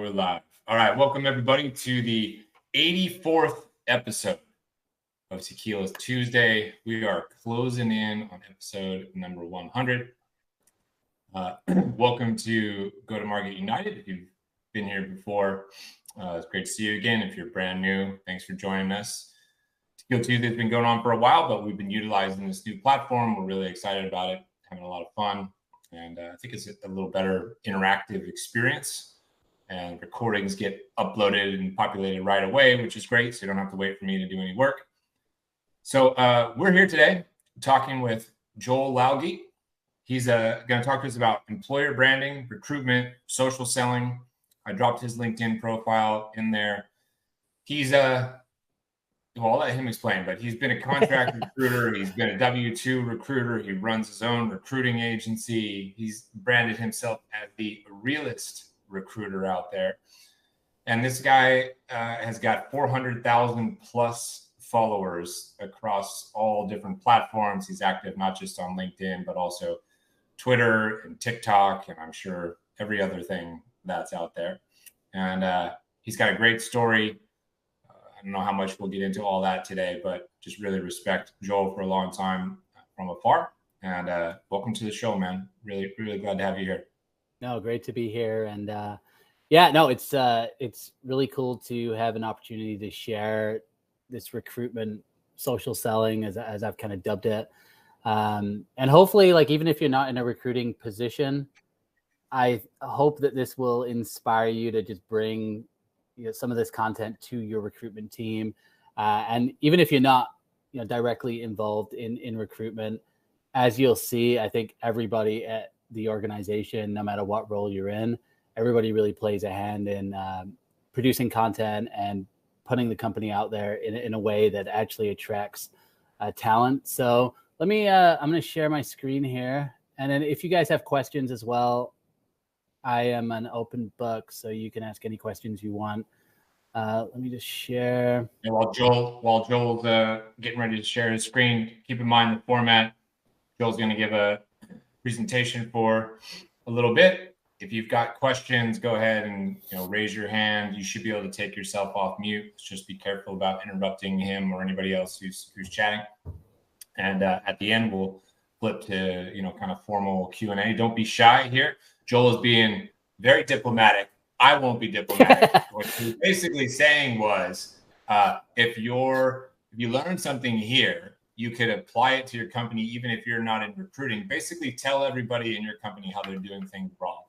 We're live. All right. Welcome, everybody, to the 84th episode of Tequila's Tuesday. We are closing in on episode number 100. Welcome to Go to Market United. If you've been here before, it's great to see you again. If you're brand new, thanks for joining us. Tequila Tuesday has been going on for a while, but we've been utilizing this new platform. We're really excited about it, having a lot of fun. And I think it's a little better interactive experience. And recordings get uploaded and populated right away, which is great. So you don't have to wait for me to do any work. So we're here today talking with Joel Lalgee. He's going to talk to us about employer branding, recruitment, social selling. I dropped his LinkedIn profile in there. He's well, I'll let him explain, but he's been a contract recruiter. He's been a W-2 recruiter. He runs his own recruiting agency. He's branded himself as the realist recruiter out there. And this guy has got 400,000 plus followers across all different platforms. He's active not just on LinkedIn, but also Twitter and TikTok, and I'm sure every other thing that's out there. And he's got a great story. I don't know how much we'll get into all that today, but just really respect Joel for a long time from afar. And welcome to the show, man. Really, really glad to have you here. No, great to be here. And it's really cool to have an opportunity to share this recruitment, social selling, as I've kind of dubbed it. And hopefully, like, even if you're not in a recruiting position, I hope that this will inspire you to just bring some of this content to your recruitment team. And even if you're not directly involved in recruitment, as you'll see, I think everybody at the organization, no matter what role you're in, everybody really plays a hand in producing content and putting the company out there in a way that actually attracts talent. So let me, I'm going to share my screen here. And then if you guys have questions as well, I am an open book, so you can ask any questions you want. Let me just share. And while Joel's getting ready to share his screen, keep in mind the format. Joel's going to give a presentation for a little bit. If you've got questions, go ahead and raise your hand. You should be able to take yourself off mute. Just be careful about interrupting him or anybody else who's chatting. And at the end, we'll flip to kind of formal Q&A. Don't be shy here. Joel is being very diplomatic. I won't be diplomatic. What he was basically saying was, if you learn something here, you could apply it to your company, even if you're not in recruiting. Basically, tell everybody in your company how they're doing things wrong,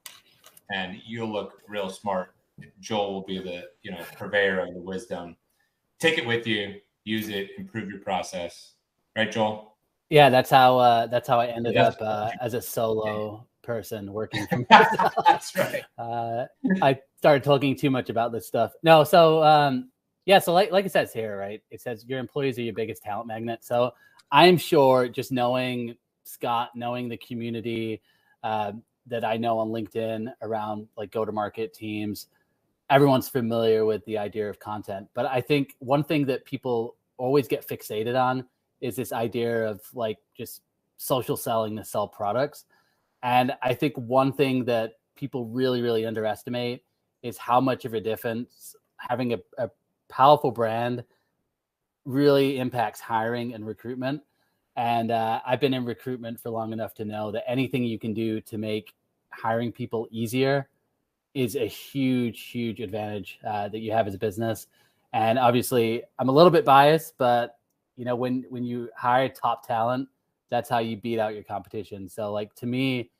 and you'll look real smart. Joel will be the purveyor of the wisdom. Take it with you, use it, improve your process. Right, Joel? Yeah, that's how I ended up as a solo person working from myself. That's right. I started talking too much about this stuff. No, so so like it says here, right? It says your employees are your biggest talent magnet. So I'm sure, just knowing Scott, knowing the community that I know on LinkedIn around like go-to-market teams, everyone's familiar with the idea of content. But I think one thing that people always get fixated on is this idea of like just social selling to sell products. And I think one thing that people really, really underestimate is how much of a difference having a powerful brand really impacts hiring and recruitment. And I've been in recruitment for long enough to know that anything you can do to make hiring people easier is a huge, huge advantage that you have as a business. And obviously, I'm a little bit biased, but when you hire top talent, that's how you beat out your competition. So like, to me,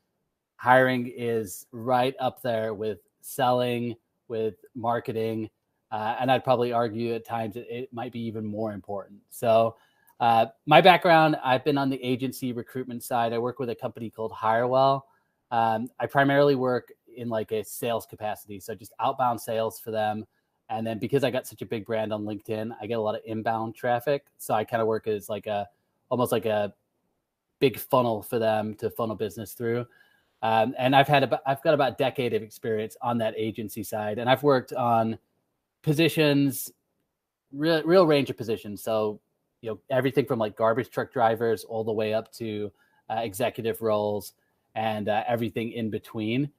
hiring is right up there with selling, with marketing. And I'd probably argue at times it might be even more important. So my background, I've been on the agency recruitment side. I work with a company called HireWell. I primarily work in like a sales capacity. So just outbound sales for them. And then because I got such a big brand on LinkedIn, I get a lot of inbound traffic. So I kind of work as like almost like a big funnel for them to funnel business through. And I've got about a decade of experience on that agency side. And I've worked on positions, real range of positions. So, everything from like garbage truck drivers all the way up to executive roles and everything in between.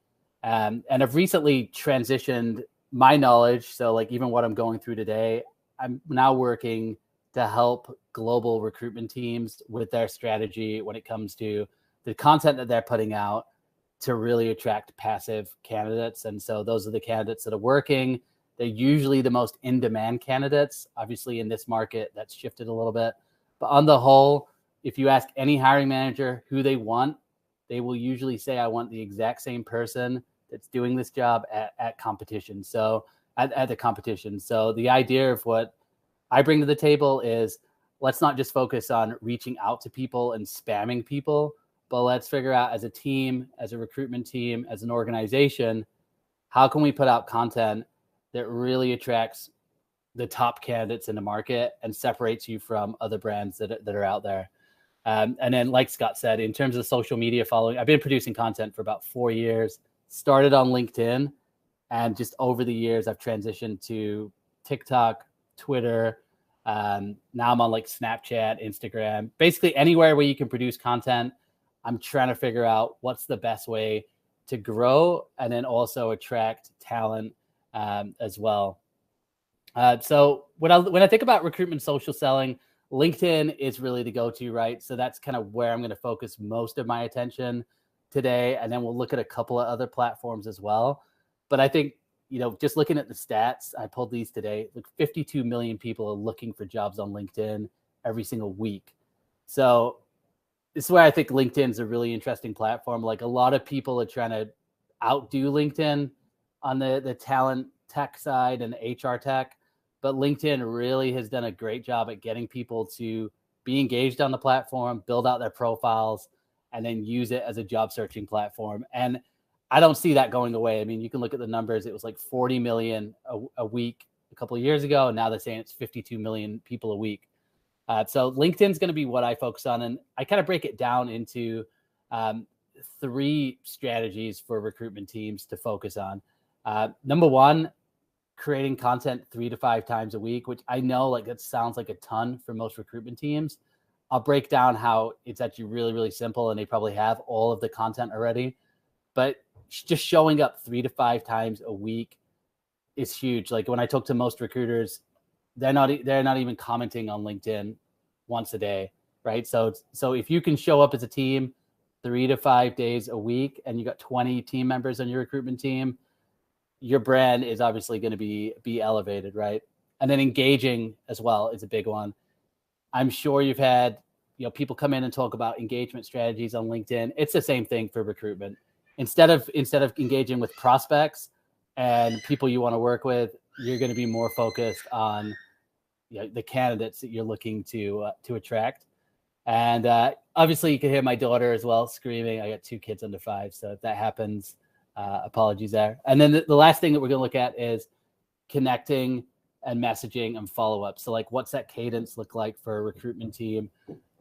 And I've recently transitioned my knowledge, so like even what I'm going through today, I'm now working to help global recruitment teams with their strategy when it comes to the content that they're putting out to really attract passive candidates. And so those are the candidates that are working. They're usually the most in-demand candidates. Obviously, in this market, that's shifted a little bit. But on the whole, if you ask any hiring manager who they want, they will usually say, I want the exact same person that's doing this job at competition. So at the competition. So the idea of what I bring to the table is, let's not just focus on reaching out to people and spamming people, but let's figure out as a team, as a recruitment team, as an organization, how can we put out content that really attracts the top candidates in the market and separates you from other brands that are out there. And then, like Scott said, in terms of social media following, I've been producing content for about 4 years, started on LinkedIn, and just over the years, I've transitioned to TikTok, Twitter. Now I'm on like Snapchat, Instagram, basically anywhere where you can produce content. I'm trying to figure out what's the best way to grow and then also attract talent as well. So when I think about recruitment social selling, LinkedIn is really the go-to, right? So that's kind of where I'm going to focus most of my attention today. And then we'll look at a couple of other platforms as well. But I think, just looking at the stats, I pulled these today, like 52 million people are looking for jobs on LinkedIn every single week. So this is where I think LinkedIn is a really interesting platform. Like, a lot of people are trying to outdo LinkedIn on the talent tech side and the HR tech. But LinkedIn really has done a great job at getting people to be engaged on the platform, build out their profiles, and then use it as a job searching platform. And I don't see that going away. I mean, you can look at the numbers. It was like 40 million a week a couple of years ago, and now they're saying it's 52 million people a week. So LinkedIn's going to be what I focus on. And I kind of break it down into 3 strategies for recruitment teams to focus on. Number one, creating content 3 to 5 times a week, which I know like that sounds like a ton for most recruitment teams. I'll break down how it's actually really, really simple, and they probably have all of the content already. But just showing up 3 to 5 times a week is huge. Like, when I talk to most recruiters, they're not even commenting on LinkedIn once a day, right? So if you can show up as a team 3 to 5 days a week, and you got 20 team members on your recruitment team, your brand is obviously going to be elevated, right? And then engaging as well is a big one. I'm sure you've had people come in and talk about engagement strategies on LinkedIn. It's the same thing for recruitment. Instead of engaging with prospects and people you want to work with, you're going to be more focused on the candidates that you're looking to attract. And obviously, you can hear my daughter as well screaming. I got 2 kids under 5, so if that happens, apologies there. And then the last thing that we're going to look at is connecting and messaging and follow-up. So like, what's that cadence look like for a recruitment team?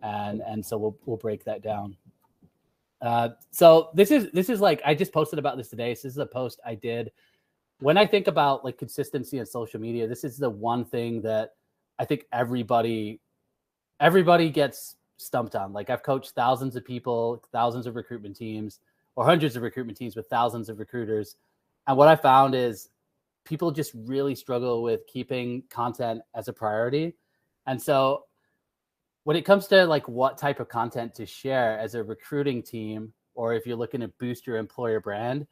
And so we'll break that down. So this is like, I just posted about this today. So this is a post I did. When I think about like consistency in social media, this is the one thing that I think everybody gets stumped on. Like, I've coached thousands of people, thousands of recruitment teams, or hundreds of recruitment teams with thousands of recruiters. And what I found is people just really struggle with keeping content as a priority. And so when it comes to like what type of content to share as a recruiting team, or if you're looking to boost your employer brand,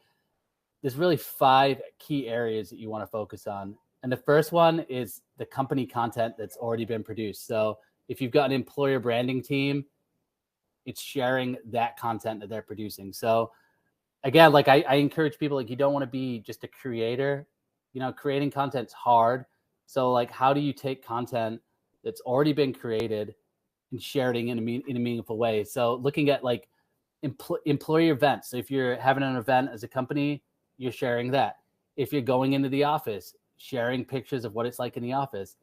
there's really 5 key areas that you want to focus on. And the first one is the company content that's already been produced. So if you've got an employer branding team, it's sharing that content that they're producing. So again, like I encourage people, like, you don't want to be just a creator. Creating content's hard. So like, how do you take content that's already been created and sharing in a meaningful way? So looking at like employee events. So if you're having an event as a company, you're sharing that. If you're going into the office, sharing pictures of what it's like in the office.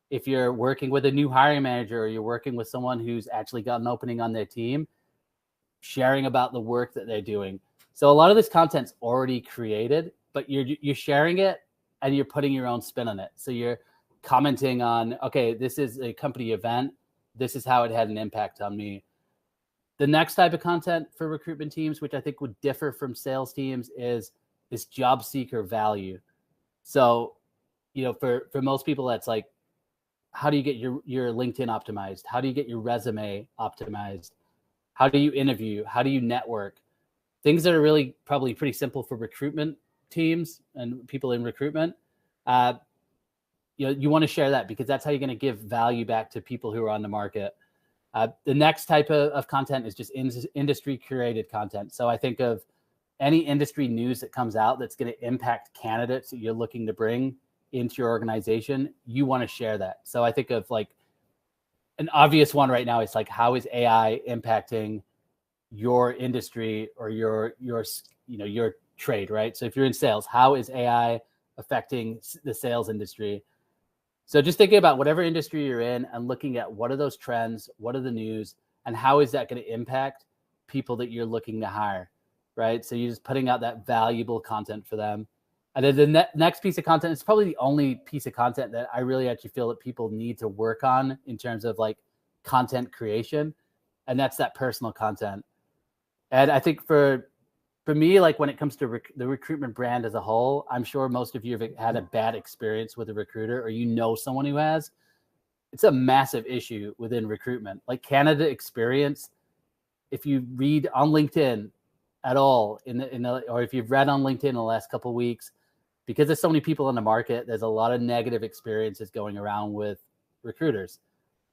If you're working with a new hiring manager, or you're working with someone who's actually got an opening on their team, sharing about the work that they're doing. So a lot of this content's already created, but you're sharing it and you're putting your own spin on it. So you're commenting on, okay, this is a company event. This is how it had an impact on me. The next type of content for recruitment teams, which I think would differ from sales teams, is this job seeker value. So, for most people, that's like, how do you get your LinkedIn optimized? How do you get your resume optimized? How do you interview? How do you network? Things that are really probably pretty simple for recruitment teams and people in recruitment. You want to share that because that's how you're going to give value back to people who are on the market. The next type of content is just industry curated content. So I think of any industry news that comes out that's going to impact candidates that you're looking to bring into your organization. You want to share that. So I think of like an obvious one right now is like, how is AI impacting your industry or your trade, right? So if you're in sales, how is AI affecting the sales industry? So just thinking about whatever industry you're in and looking at what are those trends, what are the news, and how is that going to impact people that you're looking to hire, right? So you're just putting out that valuable content for them. And then the next piece of content is probably the only piece of content that I really actually feel that people need to work on in terms of like content creation. And that's that personal content. And I think for me, like when it comes to the recruitment brand as a whole, I'm sure most of you have had a bad experience with a recruiter or someone who has. It's a massive issue within recruitment. Like candidate experience, if you read on LinkedIn at all, or if you've read on LinkedIn in the last couple of weeks, because there's so many people in the market, there's a lot of negative experiences going around with recruiters.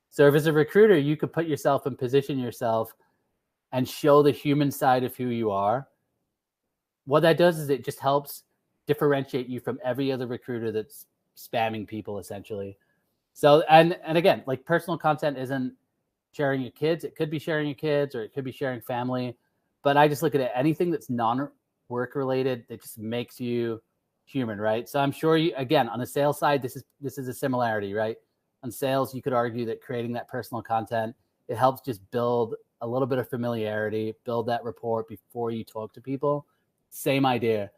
So if as a recruiter, you could put yourself and position yourself and show the human side of who you are. What that does is it just helps differentiate you from every other recruiter that's spamming people essentially. So, and again, like personal content isn't sharing your kids. It could be sharing your kids or it could be sharing family. But I just look at it, anything that's non-work related that just makes you human, right? So I'm sure you, again, on the sales side, this is a similarity, right? On sales, you could argue that creating that personal content, it helps just build a little bit of familiarity, build that rapport before you talk to people. Same idea.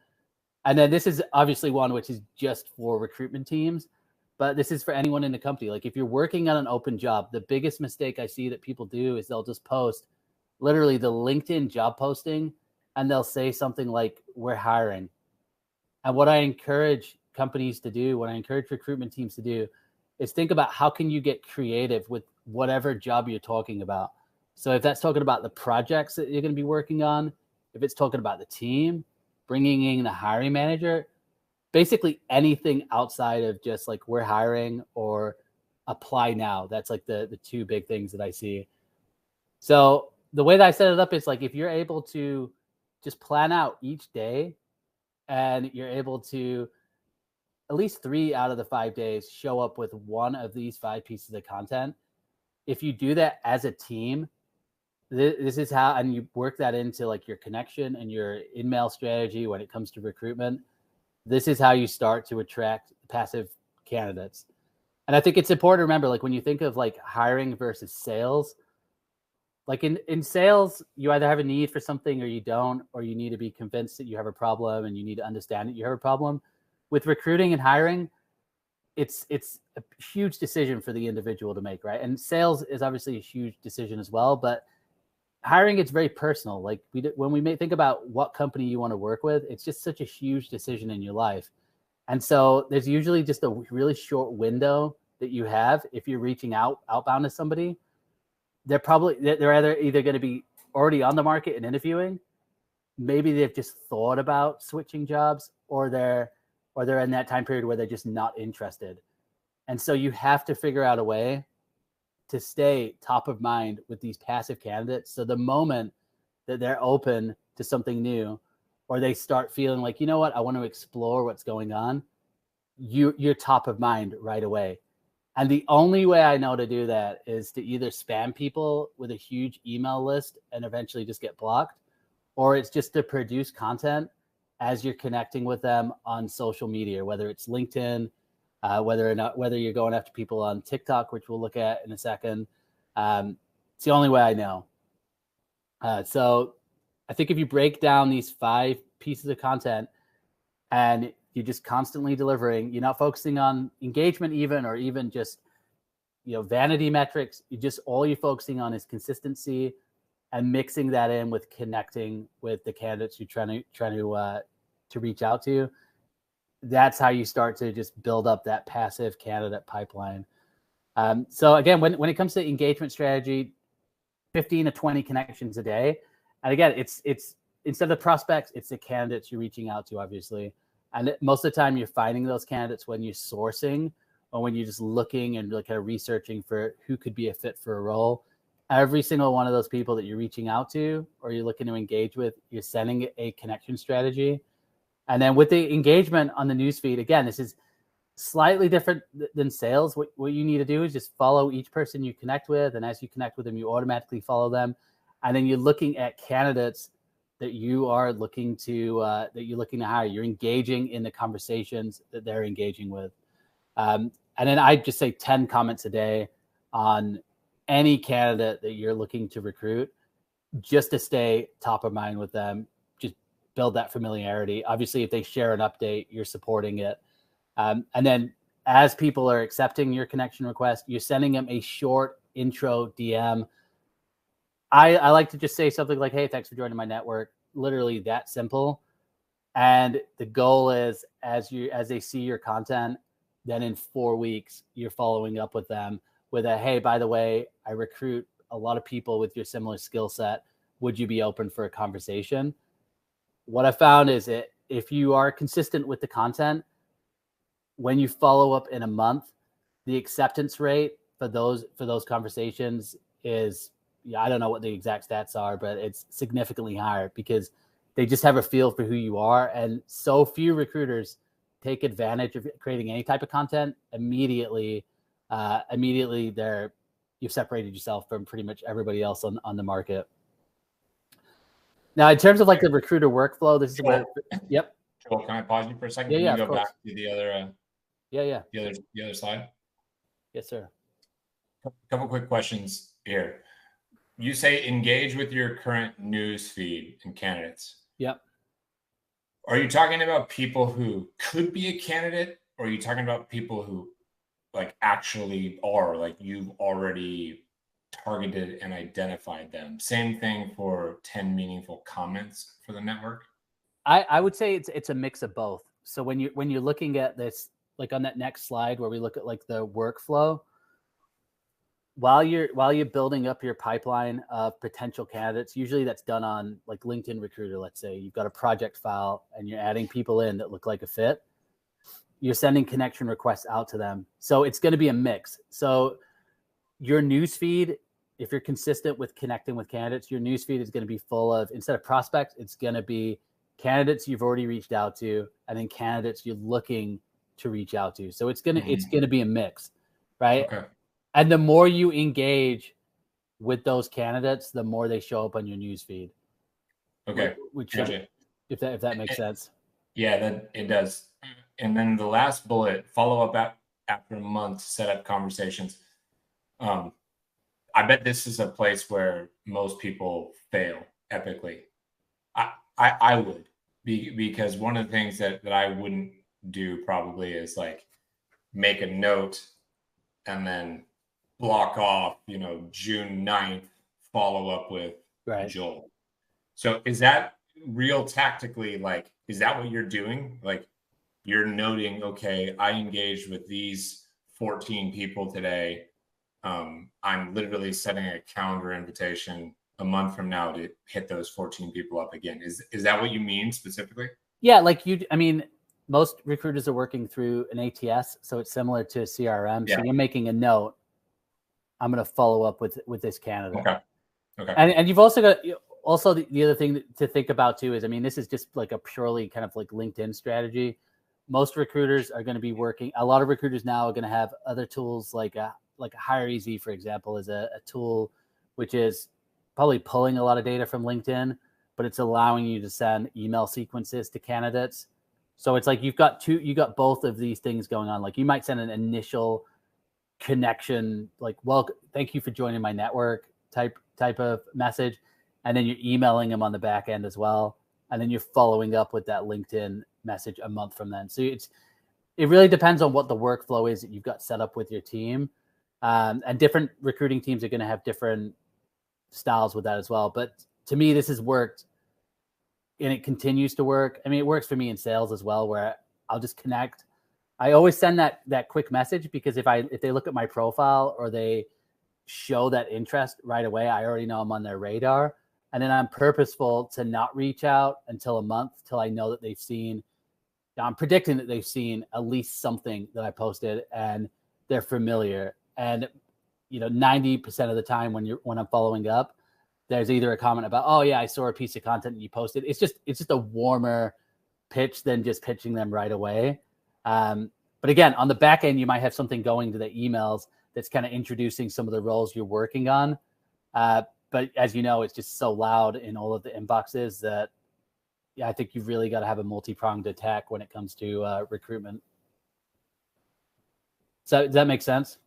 And then this is obviously one which is just for recruitment teams, but this is for anyone in the company. Like if you're working on an open job, the biggest mistake I see that people do is they'll just post literally the LinkedIn job posting and they'll say something like, we're hiring. And what I encourage companies to do, what I encourage recruitment teams to do is think about how can you get creative with whatever job you're talking about. So if that's talking about the projects that you're going to be working on, if it's talking about the team, bringing in the hiring manager, basically anything outside of just like we're hiring or apply now. That's like the two big things that I see. So the way that I set it up is like if you're able to just plan out each day and you're able to at least 3 out of the 5 days show up with one of these 5 pieces of content. If you do that as a team, this is how, and you work that into like your connection and your in-mail strategy when it comes to recruitment. This is how you start to attract passive candidates. And I think it's important to remember, like when you think of like hiring versus sales, like in sales, you either have a need for something or you don't, or you need to be convinced that you have a problem and you need to understand that you have a problem. With recruiting and hiring, it's a huge decision for the individual to make, right? And sales is obviously a huge decision as well, but hiring, it's very personal. Like when we may think about what company you want to work with, it's just such a huge decision in your life. And so there's usually just a really short window that you have if you're reaching outbound to somebody. They're either going to be already on the market and interviewing. Maybe they've just thought about switching jobs, or they're in that time period where they're just not interested. And so you have to figure out a way to stay top of mind with these passive candidates. So the moment that they're open to something new, or they start feeling like, you know what, I want to explore what's going on, you're top of mind right away. And the only way I know to do that is to either spam people with a huge email list and eventually just get blocked, or it's just to produce content as you're connecting with them on social media, whether it's LinkedIn, whether you're going after people on TikTok, which we'll look at in a second. It's the only way I know. So I think if you break down these 5 pieces of content and you're just constantly delivering, you're not focusing on engagement or even just, vanity metrics. All you're focusing on is consistency and mixing that in with connecting with the candidates you're trying to reach out to. that's how you start to just build up that passive candidate pipeline. So again, when it comes to engagement strategy, 15 to 20 connections a day. And again, it's instead of prospects, it's the candidates you're reaching out to, obviously. And most of the time you're finding those candidates when you're sourcing or when you're just looking and kind of researching for who could be a fit for a role. Every single one of those people that you're reaching out to or you're looking to engage with, you're sending a connection strategy. And then with the engagement on the newsfeed, again, this is slightly different than sales. What you need to do is just follow each person you connect with. And as you connect with them, you automatically follow them. And then you're looking at candidates that you are looking to hire. You're engaging in the conversations that they're engaging with. And then I just say 10 comments a day on any candidate that you're looking to recruit, just to stay top of mind with them. Just build that familiarity. Obviously, if they share an update, you're supporting it. And then as people are accepting your connection request, you're sending them a short intro DM. I like to just say something like, hey, thanks for joining my network. Literally that simple. And the goal is as they see your content, then in 4 weeks, you're following up with them with a, hey, by the way, I recruit a lot of people with your similar skill set. Would you be open for a conversation? What I found is that if you are consistent with the content, when you follow up in a month, the acceptance rate for those conversations is, I don't know what the exact stats are, but it's significantly higher because they just have a feel for who you are. And so few recruiters take advantage of creating any type of content. Immediately you've separated yourself from pretty much everybody else on the market. Now, in terms of like the recruiter workflow, this is where, yep. Joel, can I pause you for a second? Yeah, can you go back to the other the other slide? Yes, sir. A couple quick questions here. You say engage with your current news feed and candidates. Yep. Are you talking about people who could be a candidate, or are you talking about people who like actually are, like you've already targeted and identified them? Same thing for 10 meaningful comments for the network. I would say it's a mix of both. So when you're looking at this, like on that next slide where we look at like the workflow, while you're building up your pipeline of potential candidates, usually that's done on like LinkedIn Recruiter. Let's say you've got a project file and you're adding people in that look like a fit. You're sending connection requests out to them. So it's going to be a mix. So your newsfeed, if you're consistent with connecting with candidates, your newsfeed is going to be full of, instead of prospects, it's going to be candidates you've already reached out to, and then candidates you're looking to reach out to. So it's going to be a mix, right? Okay. And the more you engage with those candidates, the more they show up on your newsfeed. Okay. Gotcha. If that makes sense. Yeah, that it does. And then the last bullet, follow up after a month, set up conversations. I bet this is a place where most people fail epically. I would because one of the things that I wouldn't do probably is like make a note and then block off, June 9th, follow up with Joel. So is that real tactically, like, is that what you're doing? Like you're noting, okay, I engaged with these 14 people today. I'm literally setting a calendar invitation a month from now to hit those 14 people up again. Is that what you mean specifically? Yeah, like most recruiters are working through an ATS, so it's similar to a CRM. Yeah. So you're making a note. I'm going to follow up with this candidate. Okay. And you've also got the other thing to think about too is, this is just like a purely kind of like LinkedIn strategy. Most recruiters are going to be working. A lot of recruiters now are going to have other tools like Hire Easy, for example, is a tool which is probably pulling a lot of data from LinkedIn, but it's allowing you to send email sequences to candidates. So it's like you got both of these things going on. Like you might send an initial connection, like, well, thank you for joining my network type of message. And then you're emailing them on the back end as well. And then you're following up with that LinkedIn message a month from then. So it really depends on what the workflow is that you've got set up with your team. And different recruiting teams are going to have different styles with that as well. But to me, this has worked and it continues to work. It works for me in sales as well, where I'll just connect. I always send that quick message because if they look at my profile or they show that interest right away, I already know I'm on their radar. And then I'm purposeful to not reach out until a month till I know that they've seen. I'm predicting that they've seen at least something that I posted and they're familiar. And 90% of the time when I'm following up, there's either a comment about, oh yeah, I saw a piece of content you posted. It's just a warmer pitch than just pitching them right away. But again, on the back end, you might have something going to the emails that's kind of introducing some of the roles you're working on. But as you know, it's just so loud in all of the inboxes that I think you've really got to have a multi-pronged attack when it comes to recruitment. So does that make sense?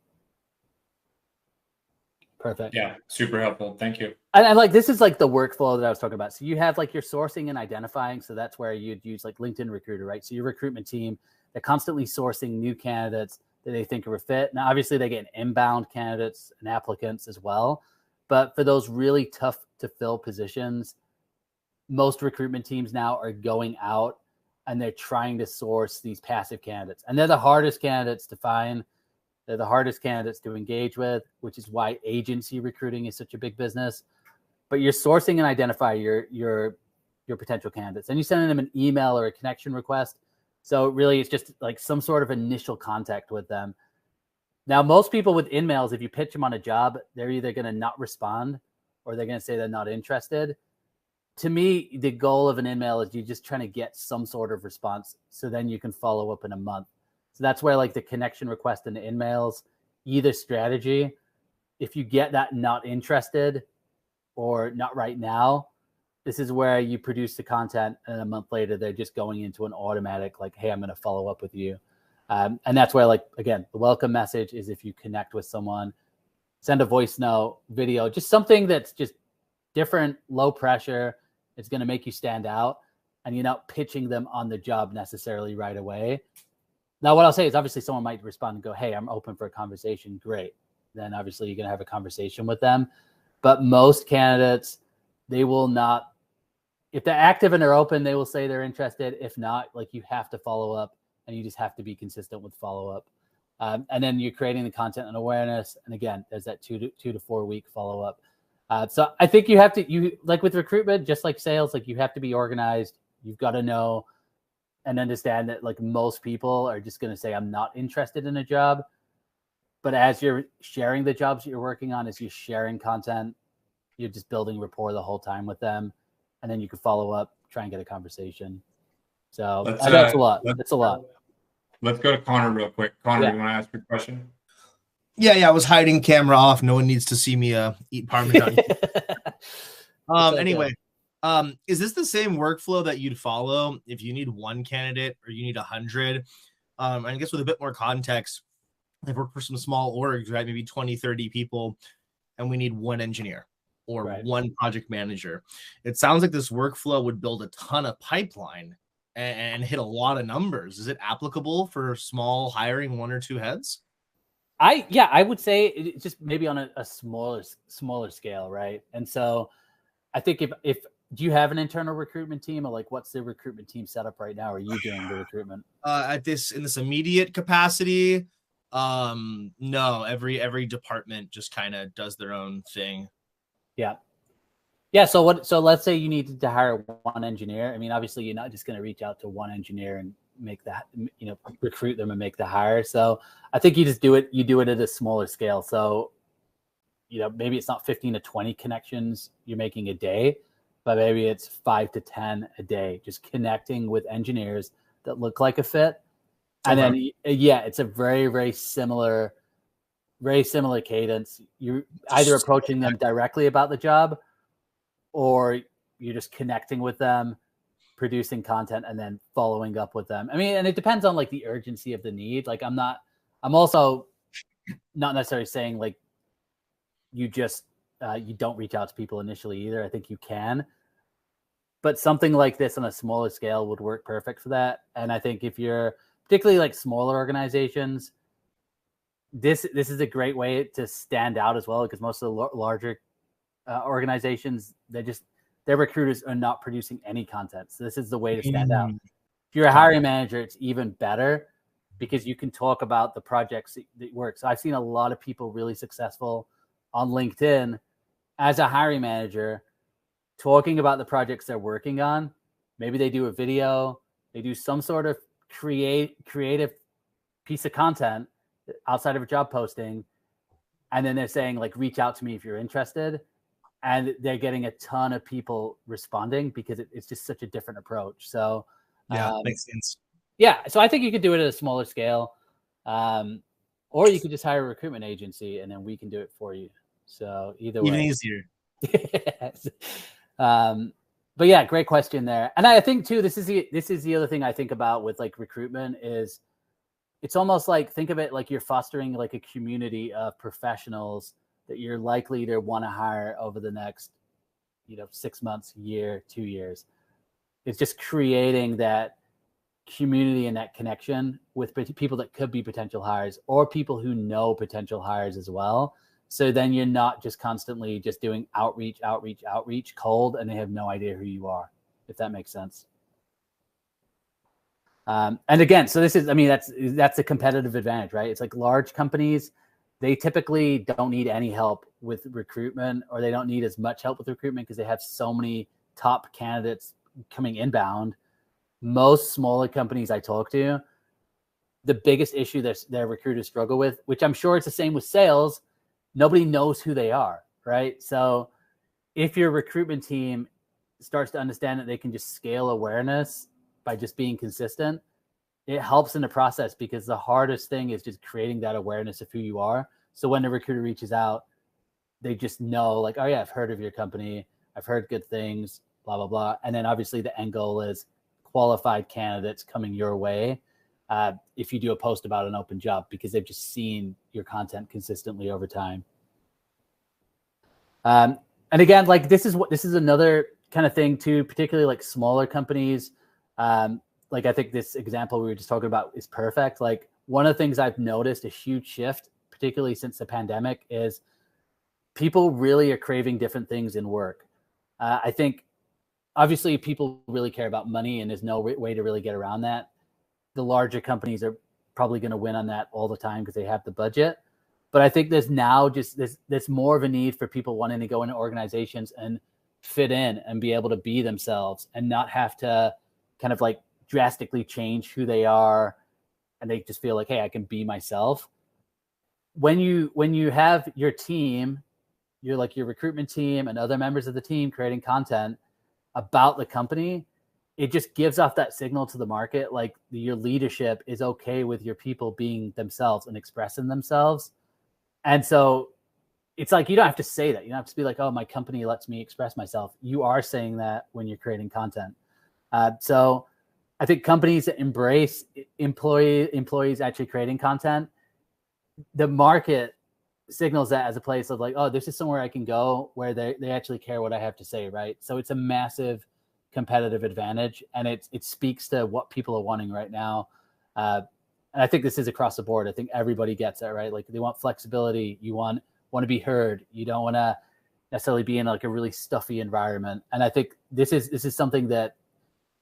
Perfect. Yeah, super helpful. Thank you. And like this is like the workflow that I was talking about. So you have like your sourcing and identifying. So that's where you'd use like LinkedIn Recruiter, right? So your recruitment team, they're constantly sourcing new candidates that they think are a fit. Now, obviously, they get inbound candidates and applicants as well. But for those really tough to fill positions, most recruitment teams now are going out and they're trying to source these passive candidates. And they're the hardest candidates to find. They're the hardest candidates to engage with, which is why agency recruiting is such a big business. But you're sourcing and identify your potential candidates. And you send them an email or a connection request. So really, it's just like some sort of initial contact with them. Now, most people with in-mails, if you pitch them on a job, they're either going to not respond or they're going to say they're not interested. To me, the goal of an in-mail is you're just trying to get some sort of response. So then you can follow up in a month. So that's where like the connection request and the in-mails, either strategy, if you get that not interested or not right now, this is where you produce the content and a month later, they're just going into an automatic, like, hey, I'm going to follow up with you. And that's where, like, again, the welcome message is if you connect with someone, send a voice note, video, just something that's just different, low pressure. It's going to make you stand out and you're not pitching them on the job necessarily right away. Now, what I'll say is obviously someone might respond and go, hey, I'm open for a conversation. Great. Then obviously you're going to have a conversation with them. But most candidates, they will not. If they're active and they're open, they will say they're interested. If not, like you have to follow up and you just have to be consistent with follow up. And then you're creating the content and awareness. And again, there's that 2 to 4 week follow up. So I think you have to, like with recruitment, just like sales, like you have to be organized. You've got to know and understand that like most people are just going to say, I'm not interested in a job. But as you're sharing the jobs that you're working on, as you're sharing content, you're just building rapport the whole time with them. And then you can follow up, try and get a conversation. So that's a lot. That's a lot. Let's go to Connor real quick. Connor, you want to ask your question? Yeah. I was hiding camera off. No one needs to see me eat Parmesan. Anyway, is this the same workflow that you'd follow if you need one candidate or you need 100? I guess with a bit more context, I've worked for some small orgs, right? Maybe 20, 30 people, and we need one engineer or one project manager. It sounds like this workflow would build a ton of pipeline and hit a lot of numbers. Is it applicable for small hiring 1 or 2 heads? I would say it's just maybe on a smaller scale, right? And so I think if do you have an internal recruitment team, or like what's the recruitment team set up right now? Are you doing the recruitment? In this immediate capacity, no. Every department just kind of does their own thing. Yeah. So let's say you needed to hire one engineer. I mean, obviously you're not just going to reach out to one engineer and make that, recruit them and make the hire. So I think you just do it at a smaller scale. So, maybe it's not 15 to 20 connections you're making a day, but maybe it's 5 to 10 a day, just connecting with engineers that look like a fit. And then, it's a very, very similar cadence. You're either approaching them directly about the job, or you're just connecting with them, producing content, and then following up with them. I mean, and it depends on like the urgency of the need. Like I'm also not necessarily saying like you just, you don't reach out to people initially either. I think you can, but something like this on a smaller scale would work perfect for that. And I think if you're particularly like smaller organizations, this is a great way to stand out as well, because most of the larger organizations, their recruiters are not producing any content. So this is the way to stand out. If you're a hiring manager, it's even better because you can talk about the projects that work. So I've seen a lot of people really successful on LinkedIn as a hiring manager talking about the projects they're working on. Maybe they do a video, they do some sort of creative piece of content outside of a job posting. And then they're saying, like, reach out to me if you're interested. And they're getting a ton of people responding because it's just such a different approach. So yeah, makes sense. Yeah. So I think you could do it at a smaller scale. Or you could just hire a recruitment agency and then we can do it for you. So either way. Even easier. But yeah, great question there. And I think too, this is the other thing I think about with like recruitment is it's almost like, think of it like you're fostering like a community of professionals that you're likely to want to hire over the next, 6 months, year, 2 years. It's just creating that community and that connection with people that could be potential hires or people who know potential hires as well. So then you're not just constantly just doing outreach cold, and they have no idea who you are, if that makes sense. And again, so this is, that's a competitive advantage, right? It's like large companies, they typically don't need any help with recruitment, or they don't need as much help with recruitment because they have so many top candidates coming inbound. Most smaller companies I talk to, the biggest issue that their recruiters struggle with, which I'm sure it's the same with sales, nobody knows who they are, right? So if your recruitment team starts to understand that they can just scale awareness by just being consistent, it helps in the process, because the hardest thing is just creating that awareness of who you are. So when the recruiter reaches out, they just know, like, oh yeah, I've heard of your company. I've heard good things, blah, blah, blah. And then obviously the end goal is qualified candidates coming your way if you do a post about an open job, because they've just seen your content consistently over time. And again, like this is another kind of thing too, particularly like smaller companies. Like I think this example we were just talking about is perfect. Like one of the things I've noticed a huge shift, particularly since the pandemic, is people really are craving different things in work. I think obviously people really care about money, and there's no way to really get around that. The larger companies are probably going to win on that all the time because they have the budget. But I think there's now just there's more of a need for people wanting to go into organizations and fit in and be able to be themselves and not have to kind of like drastically change who they are. And they just feel like, hey, I can be myself. When you have your team, you're like your recruitment team and other members of the team creating content about the company, it just gives off that signal to the market, like your leadership is okay with your people being themselves and expressing themselves. And so it's like, you don't have to say that. You don't have to be like, oh, my company lets me express myself. You are saying that when you're creating content. So I think companies that embrace employees actually creating content, the market signals that as a place of like, oh, this is somewhere I can go where they actually care what I have to say, right? So it's a massive competitive advantage, and it speaks to what people are wanting right now. And I think this is across the board. I think everybody gets that, right? Like they want flexibility. You want to be heard. You don't want to necessarily be in like a really stuffy environment. And I think this is something that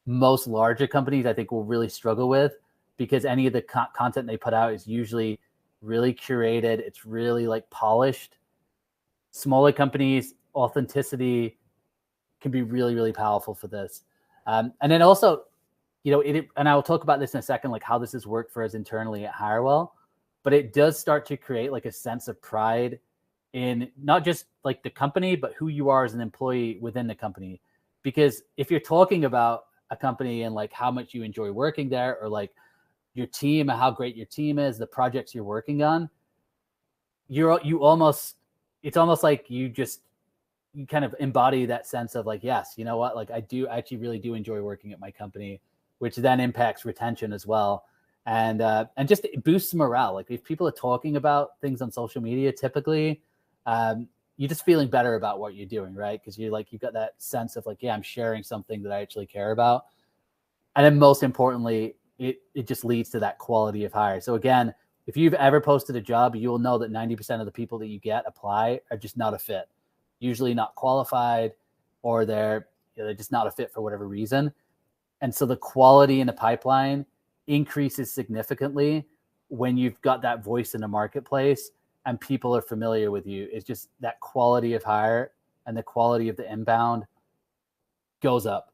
most larger companies I think will really struggle with, because any of the content they put out is usually really curated. It's really like polished. Smaller companies, authenticity can be really, really powerful for this. And then also, and I will talk about this in a second, like how this has worked for us internally at Hirewell, but it does start to create like a sense of pride in not just like the company, but who you are as an employee within the company. Because if you're talking about a company and like how much you enjoy working there, or like your team and how great your team is, the projects you're working on, it's almost like you kind of embody that sense of like, yes, you know what, like I actually really do enjoy working at my company, which then impacts retention as well. And just it boosts morale. Like if people are talking about things on social media, typically you're just feeling better about what you're doing, right? Because you've got that sense of like, yeah, I'm sharing something that I actually care about. And then most importantly, it just leads to that quality of hire. So again, if you've ever posted a job, you will know that 90% of the people that you get apply are just not a fit, usually not qualified, or they're just not a fit for whatever reason. And so the quality in the pipeline increases significantly when you've got that voice in the marketplace and people are familiar with you. It's just that quality of hire and the quality of the inbound goes up,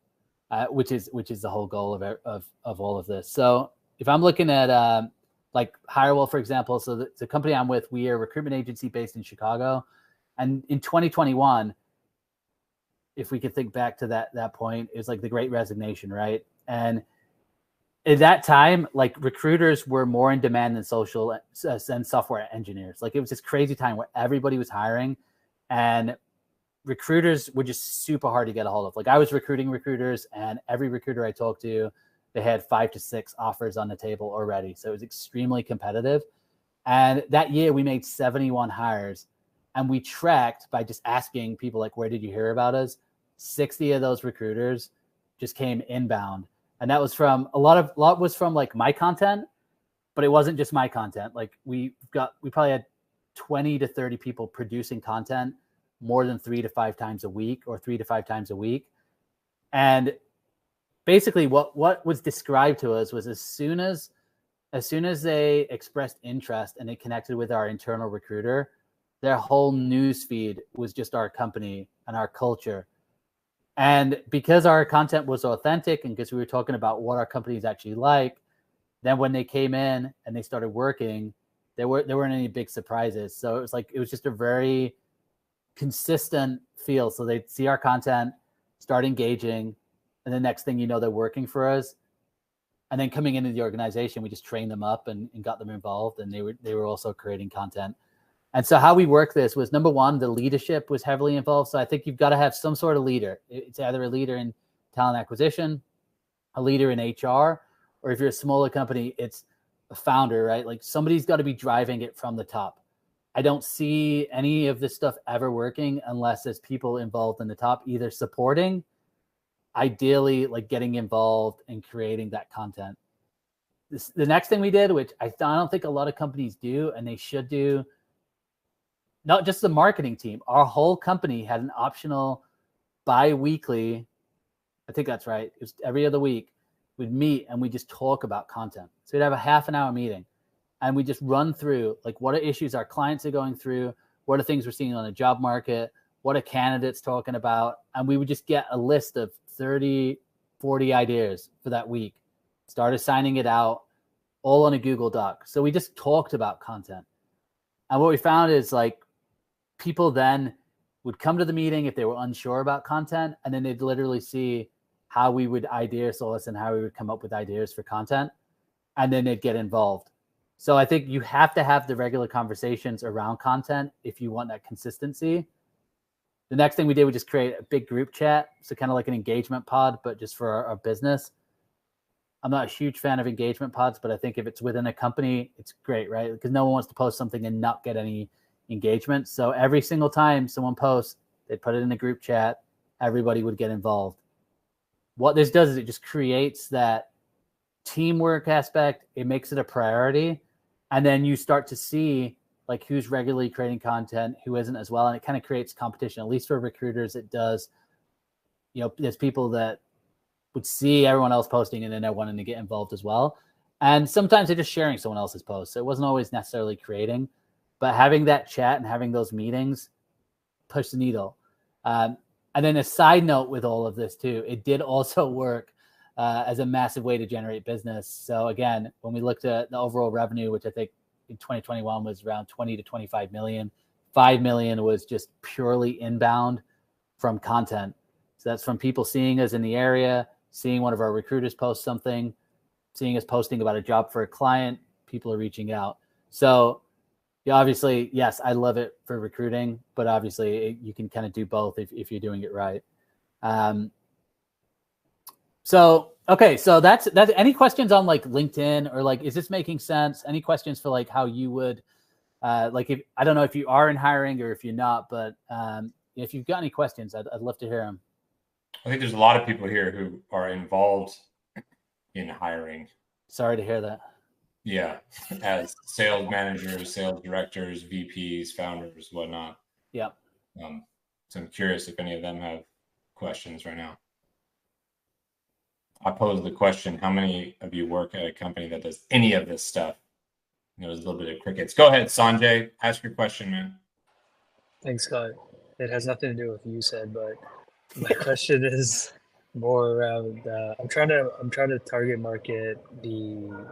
which is the whole goal of all of this. So if I'm looking at like HireWell, for example, so the company I'm with, we are a recruitment agency based in Chicago. And in 2021, if we could think back to that point, is like the Great Resignation, right? And at that time, like recruiters were more in demand than software engineers. Like it was this crazy time where everybody was hiring, and recruiters were just super hard to get a hold of. Like I was recruiting recruiters, and every recruiter I talked to, they had 5 to 6 offers on the table already. So it was extremely competitive. And that year we made 71 hires, and we tracked by just asking people like, where did you hear about us? 60 of those recruiters just came inbound. And that was from a lot was from like my content, but it wasn't just my content. Like we probably had 20 to 30 people producing content more than 3 to 5 times a week, or 3 to 5 times a week. And basically what was described to us was as soon as they expressed interest and they connected with our internal recruiter, their whole news feed was just our company and our culture. And because our content was authentic and because we were talking about what our company is actually like, then when they came in and they started working, there weren't any big surprises. So it was just a very consistent feel. So they'd see our content, start engaging, and the next thing you know, they're working for us. And then coming into the organization, we just trained them up and got them involved, and they were also creating content. And so how we work this was, number one, the leadership was heavily involved. So I think you've got to have some sort of leader. It's either a leader in talent acquisition, a leader in HR, or if you're a smaller company, it's a founder, right? Like somebody's got to be driving it from the top. I don't see any of this stuff ever working unless there's people involved in the top, either supporting, ideally like getting involved and creating that content. The next thing we did, which I don't think a lot of companies do, and they should do, not just the marketing team, our whole company had an optional bi-weekly, I think that's right, it was every other week, we'd meet and we just talk about content. So we'd have a half an hour meeting and we just run through like what are issues our clients are going through, what are things we're seeing on the job market, what are candidates talking about, and we would just get a list of 30, 40 ideas for that week, start assigning it out, all on a Google Doc. So we just talked about content. And what we found is like people then would come to the meeting if they were unsure about content, and then they'd literally see how we would idea source and how we would come up with ideas for content, and then they'd get involved. So I think you have to have the regular conversations around content if you want that consistency. The next thing we did was just create a big group chat, so kind of like an engagement pod, but just for our business. I'm not a huge fan of engagement pods, but I think if it's within a company, it's great, right? Because no one wants to post something and not get any engagement. So every single time someone posts, they put it in a group chat, everybody would get involved. What this does is it just creates that teamwork aspect. It makes it a priority. And then you start to see like who's regularly creating content, who isn't as well. And it kind of creates competition, at least for recruiters. It does, there's people that would see everyone else posting and then they're wanting to get involved as well. And sometimes they're just sharing someone else's post. So it wasn't always necessarily creating, but having that chat and having those meetings push the needle. And then a side note with all of this too, it did also work as a massive way to generate business. So again, when we looked at the overall revenue, which I think in 2021 was around 20 to 25 million, 5 million was just purely inbound from content. So that's from people seeing us in the area, seeing one of our recruiters post something, seeing us posting about a job for a client, people are reaching out. So yeah, obviously, yes, I love it for recruiting, but obviously you can kind of do both if you're doing it right. So that's any questions on like LinkedIn or like, is this making sense? Any questions for like how you would, like, if, I don't know if you are in hiring or if you're not, but if you've got any questions, I'd love to hear them. I think there's a lot of people here who are involved in hiring. Sorry to hear that. Yeah, as sales managers, sales directors, VPs, founders, whatnot. Yeah. So I'm curious if any of them have questions right now. I pose the question, how many of you work at a company that does any of this stuff? And there was a little bit of crickets. Go ahead, Sanjay. Ask your question, man. Thanks, Scott. It has nothing to do with what you said, but my question is more around. I'm trying to target market the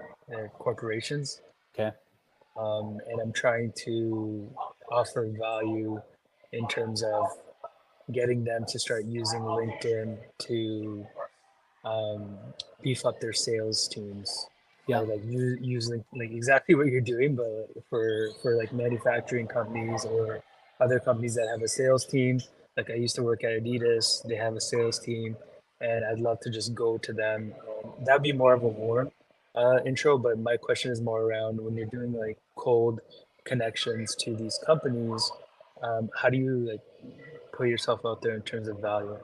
corporations, Okay. and I'm trying to offer value in terms of getting them to start using LinkedIn to beef up their sales teams. Yeah. Or like use like exactly what you're doing, but for like manufacturing companies or other companies that have a sales team. Like I used to work at Adidas, they have a sales team, and I'd love to just go to them. That'd be more of a warm intro, but my question is more around when you're doing like cold connections to these companies, how do you like put yourself out there in terms of value?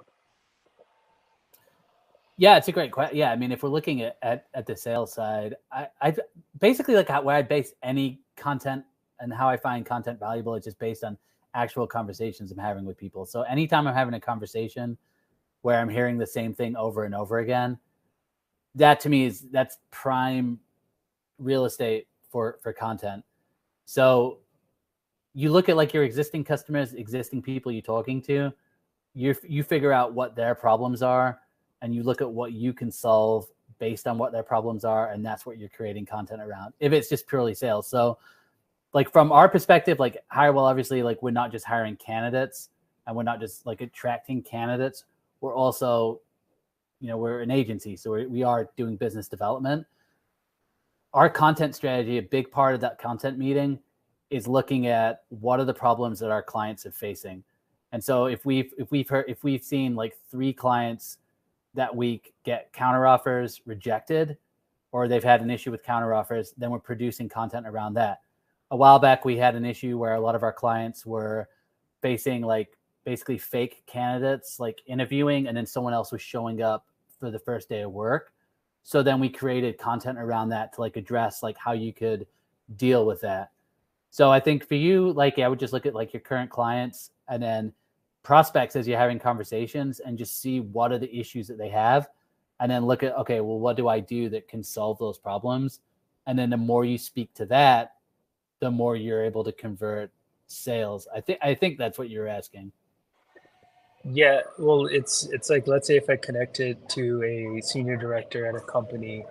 Yeah, it's a great question. Yeah, I mean, if we're looking at the sales side, I basically like where I base any content and how I find content valuable. It's just based on actual conversations I'm having with people. So anytime I'm having a conversation where I'm hearing the same thing over and over again, that to me that's prime real estate for content. So you look at like your existing customers, existing people you're talking to, you figure out what their problems are, and you look at what you can solve based on what their problems are, and that's what you're creating content around. If it's just purely sales. So like from our perspective, like HireWell, obviously, like we're not just hiring candidates and we're not just like attracting candidates. We're also, we're an agency. So we are doing business development. Our content strategy, a big part of that content meeting is looking at what are the problems that our clients are facing. And so if we've seen like 3 clients that week get counteroffers rejected, or they've had an issue with counteroffers, then we're producing content around that. A while back, we had an issue where a lot of our clients were facing like basically fake candidates, like interviewing, and then someone else was showing up for the first day of work. So then we created content around that to like address like how you could deal with that. So I think for you, like, I would just look at like your current clients and then prospects as you're having conversations and just see what are the issues that they have. And then look at, okay, well, what do I do that can solve those problems? And then the more you speak to that, the more you're able to convert sales. I think that's what you're asking. Yeah, well, it's like, let's say if I connected to a senior director at a company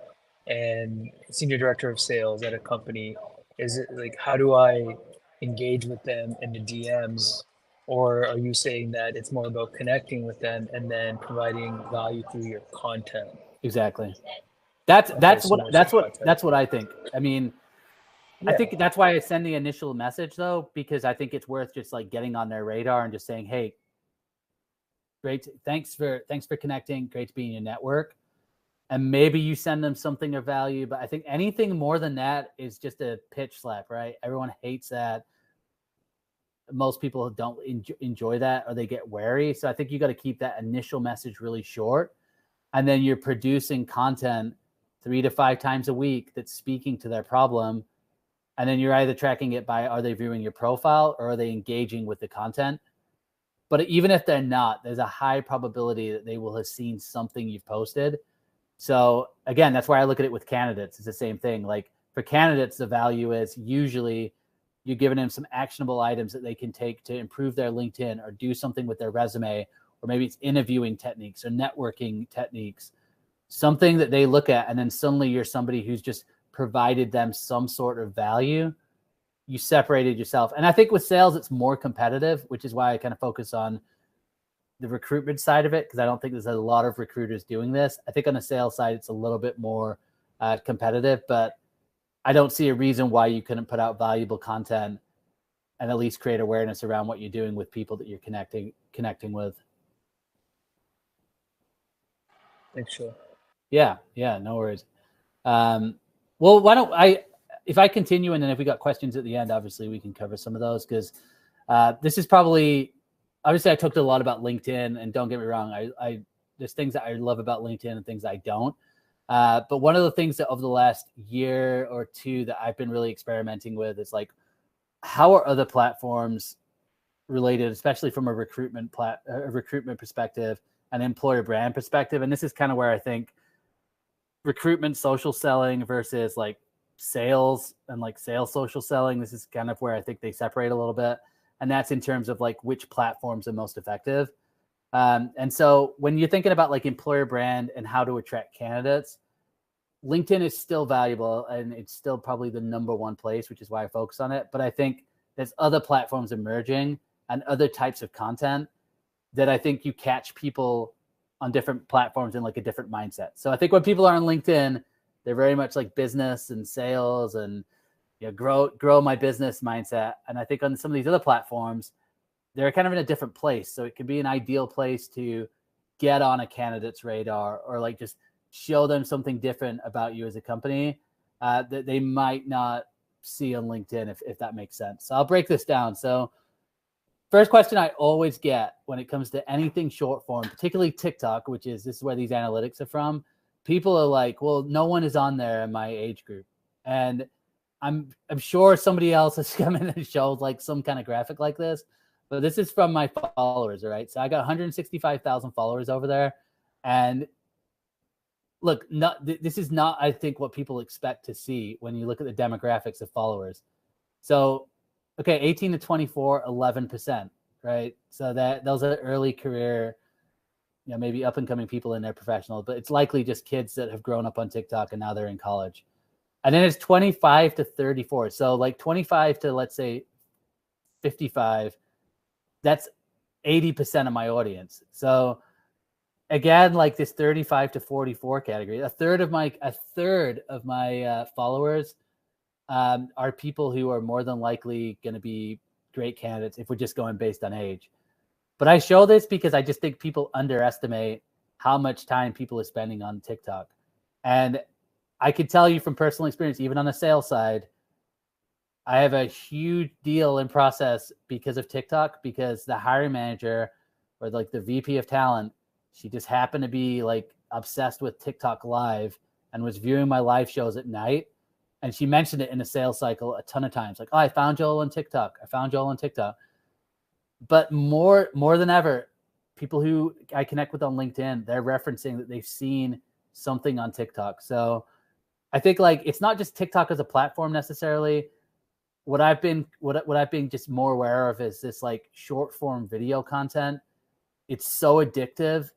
and senior director of sales at a company, is it like, how do I engage with them in the DMs? Or are you saying that it's more about connecting with them and then providing value through your content? Exactly. That's what I think. I mean, yeah. I think that's why I send the initial message though, because I think it's worth just like getting on their radar and just saying, hey, great. Thanks for connecting. Great to be in your network. And maybe you send them something of value, but I think anything more than that is just a pitch slap, right? Everyone hates that. Most people don't enjoy that, or they get wary. So I think you got to keep that initial message really short. And then you're producing content 3 to 5 times a week that's speaking to their problem. And then you're either tracking it by, are they viewing your profile or are they engaging with the content? But even if they're not, there's a high probability that they will have seen something you've posted. So again, that's why I look at it with candidates. It's the same thing. Like for candidates, the value is usually you're giving them some actionable items that they can take to improve their LinkedIn or do something with their resume, or maybe it's interviewing techniques or networking techniques, something that they look at. And then suddenly you're somebody who's just provided them some sort of value. You separated yourself. And I think with sales, it's more competitive, which is why I kind of focus on the recruitment side of it, because I don't think there's a lot of recruiters doing this. I think on the sales side, it's a little bit more competitive, but I don't see a reason why you couldn't put out valuable content and at least create awareness around what you're doing with people that you're connecting with. Thanks, Joe. Yeah, no worries. Well, why don't if I continue, and then if we got questions at the end, obviously we can cover some of those, because this is probably, obviously I talked a lot about LinkedIn, and don't get me wrong, I there's things that I love about LinkedIn and things I don't. But one of the things that over the last year or two that I've been really experimenting with is like, how are other platforms related, especially from a recruitment perspective and employer brand perspective? And this is kind of where I think recruitment social selling versus like sales and like sales social selling. This is kind of where I think they separate a little bit. And that's in terms of like which platforms are most effective. And so when you're thinking about like employer brand and how to attract candidates, LinkedIn is still valuable and it's still probably the number one place, which is why I focus on it. But I think there's other platforms emerging and other types of content that I think you catch people on different platforms in like a different mindset. So I think when people are on LinkedIn, they're very much like business and sales and, you know, grow my business mindset. And I think on some of these other platforms, they're kind of in a different place. So it can be an ideal place to get on a candidate's radar or like just show them something different about you as a company that they might not see on LinkedIn, if that makes sense. So I'll break this down. So first question I always get when it comes to anything short form, particularly TikTok, this is where these analytics are from. People are like, well, no one is on there in my age group. And I'm sure somebody else has come in and showed like some kind of graphic like this, but this is from my followers, all right? So I got 165,000 followers over there. And look, this is not, I think, what people expect to see when you look at the demographics of followers. So, okay, 18 to 24, 11%, right? So those are early career, you know, maybe up and coming people in their professional, but it's likely just kids that have grown up on TikTok and now they're in college. And then it's 25 to 34. So like 25 to, let's say, 55, that's 80% of my audience. So again, like this 35 to 44 category, a third of my followers are people who are more than likely going to be great candidates if we're just going based on age. But I show this because I just think people underestimate how much time people are spending on TikTok. And I could tell you from personal experience, even on the sales side, I have a huge deal in process because of TikTok, because the hiring manager or like the VP of talent, she just happened to be like obsessed with TikTok live and was viewing my live shows at night. And she mentioned it in a sales cycle a ton of times. Like, oh, I found Joel on TikTok. But more than ever, people who I connect with on LinkedIn, they're referencing that they've seen something on TikTok. So I think like it's not just TikTok as a platform necessarily. What I've been just more aware of is this like short form video content. It's so addictive,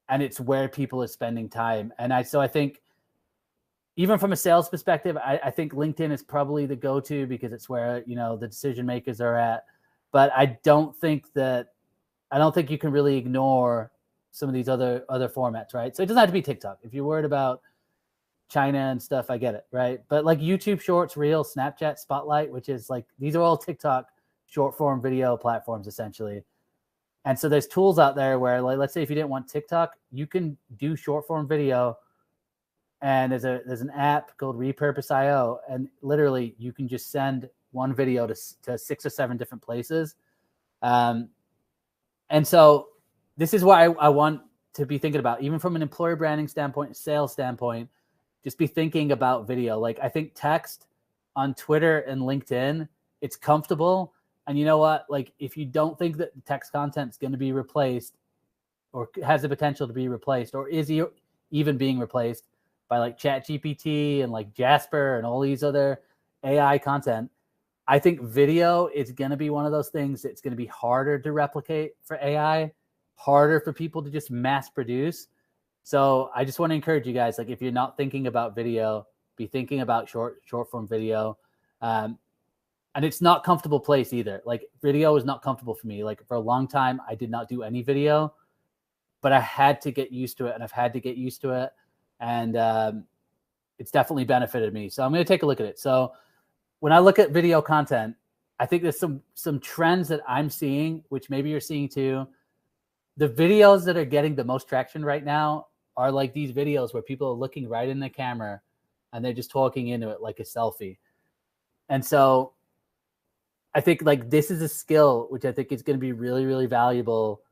and it's where people are spending time. And I think even from a sales perspective, I think LinkedIn is probably the go-to because it's where, you know, the decision makers are at. But I don't think you can really ignore some of these other formats, right? So it doesn't have to be TikTok. If you're worried about China and stuff, I get it, right? But like YouTube Shorts, Reels, Snapchat, Spotlight, which is like, these are all TikTok short form video platforms essentially. And so there's tools out there where, like, let's say if you didn't want TikTok, you can do short form video. And there's an app called Repurpose.io, and literally you can just send one video to 6 or 7 different places. And so this is why I want to be thinking about, even from an employer branding standpoint, sales standpoint, just be thinking about video. Like, I think text on Twitter and LinkedIn, it's comfortable. And you know what? Like, if you don't think that text content is going to be replaced or has the potential to be replaced or is even being replaced by like ChatGPT and like Jasper and all these other AI content, I think video is going to be one of those things that's going to be harder to replicate for AI, harder for people to just mass produce. So I just want to encourage you guys, like, if you're not thinking about video, be thinking about short form video. And it's not comfortable place either. Like, video is not comfortable for me. Like, for a long time, I did not do any video, but I had to get used to it, and I've had to get used to it. And it's definitely benefited me. So I'm going to take a look at it. So when I look at video content, I think there's some trends that I'm seeing, which maybe you're seeing too. The videos that are getting the most traction right now are like these videos where people are looking right in the camera and they're just talking into it like a selfie. And so I think like this is a skill which I think is going to be really, really valuable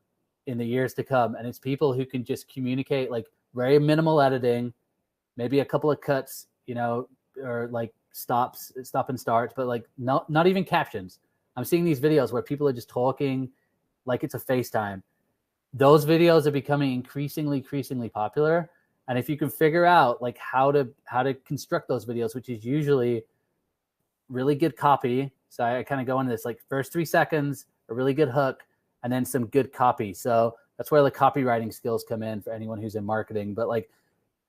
in the years to come. And it's people who can just communicate, like, very minimal editing, maybe a couple of cuts, you know, or like stop and starts, but like not even captions. I'm seeing these videos where people are just talking like it's a FaceTime. Those videos are becoming increasingly popular. And if you can figure out like how to construct those videos, which is usually really good copy. So I kind of go into this like first 3 seconds, a really good hook, and then some good copy. So that's where the copywriting skills come in for anyone who's in marketing, but like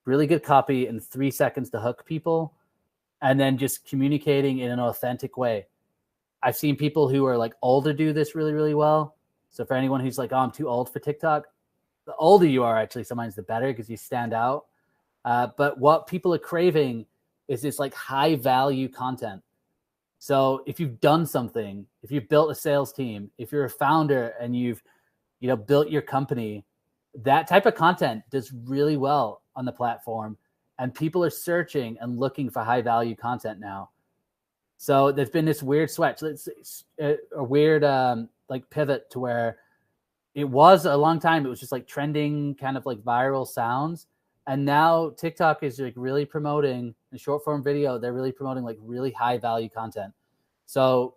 really good copy in 3 seconds to hook people, and then just communicating in an authentic way. I've seen people who are like older do this really, really well. So for anyone who's like, oh, I'm too old for TikTok, the older you are, actually, sometimes the better because you stand out. But what people are craving is this like high value content. So if you've done something, if you've built a sales team, if you're a founder and you've, built your company, that type of content does really well on the platform, and people are searching and looking for high value content now. So there's been this weird switch. It's a weird like pivot to where it was a long time. It was just like trending kind of like viral sounds. And now TikTok is like really promoting in short form video. They're really promoting like really high value content. So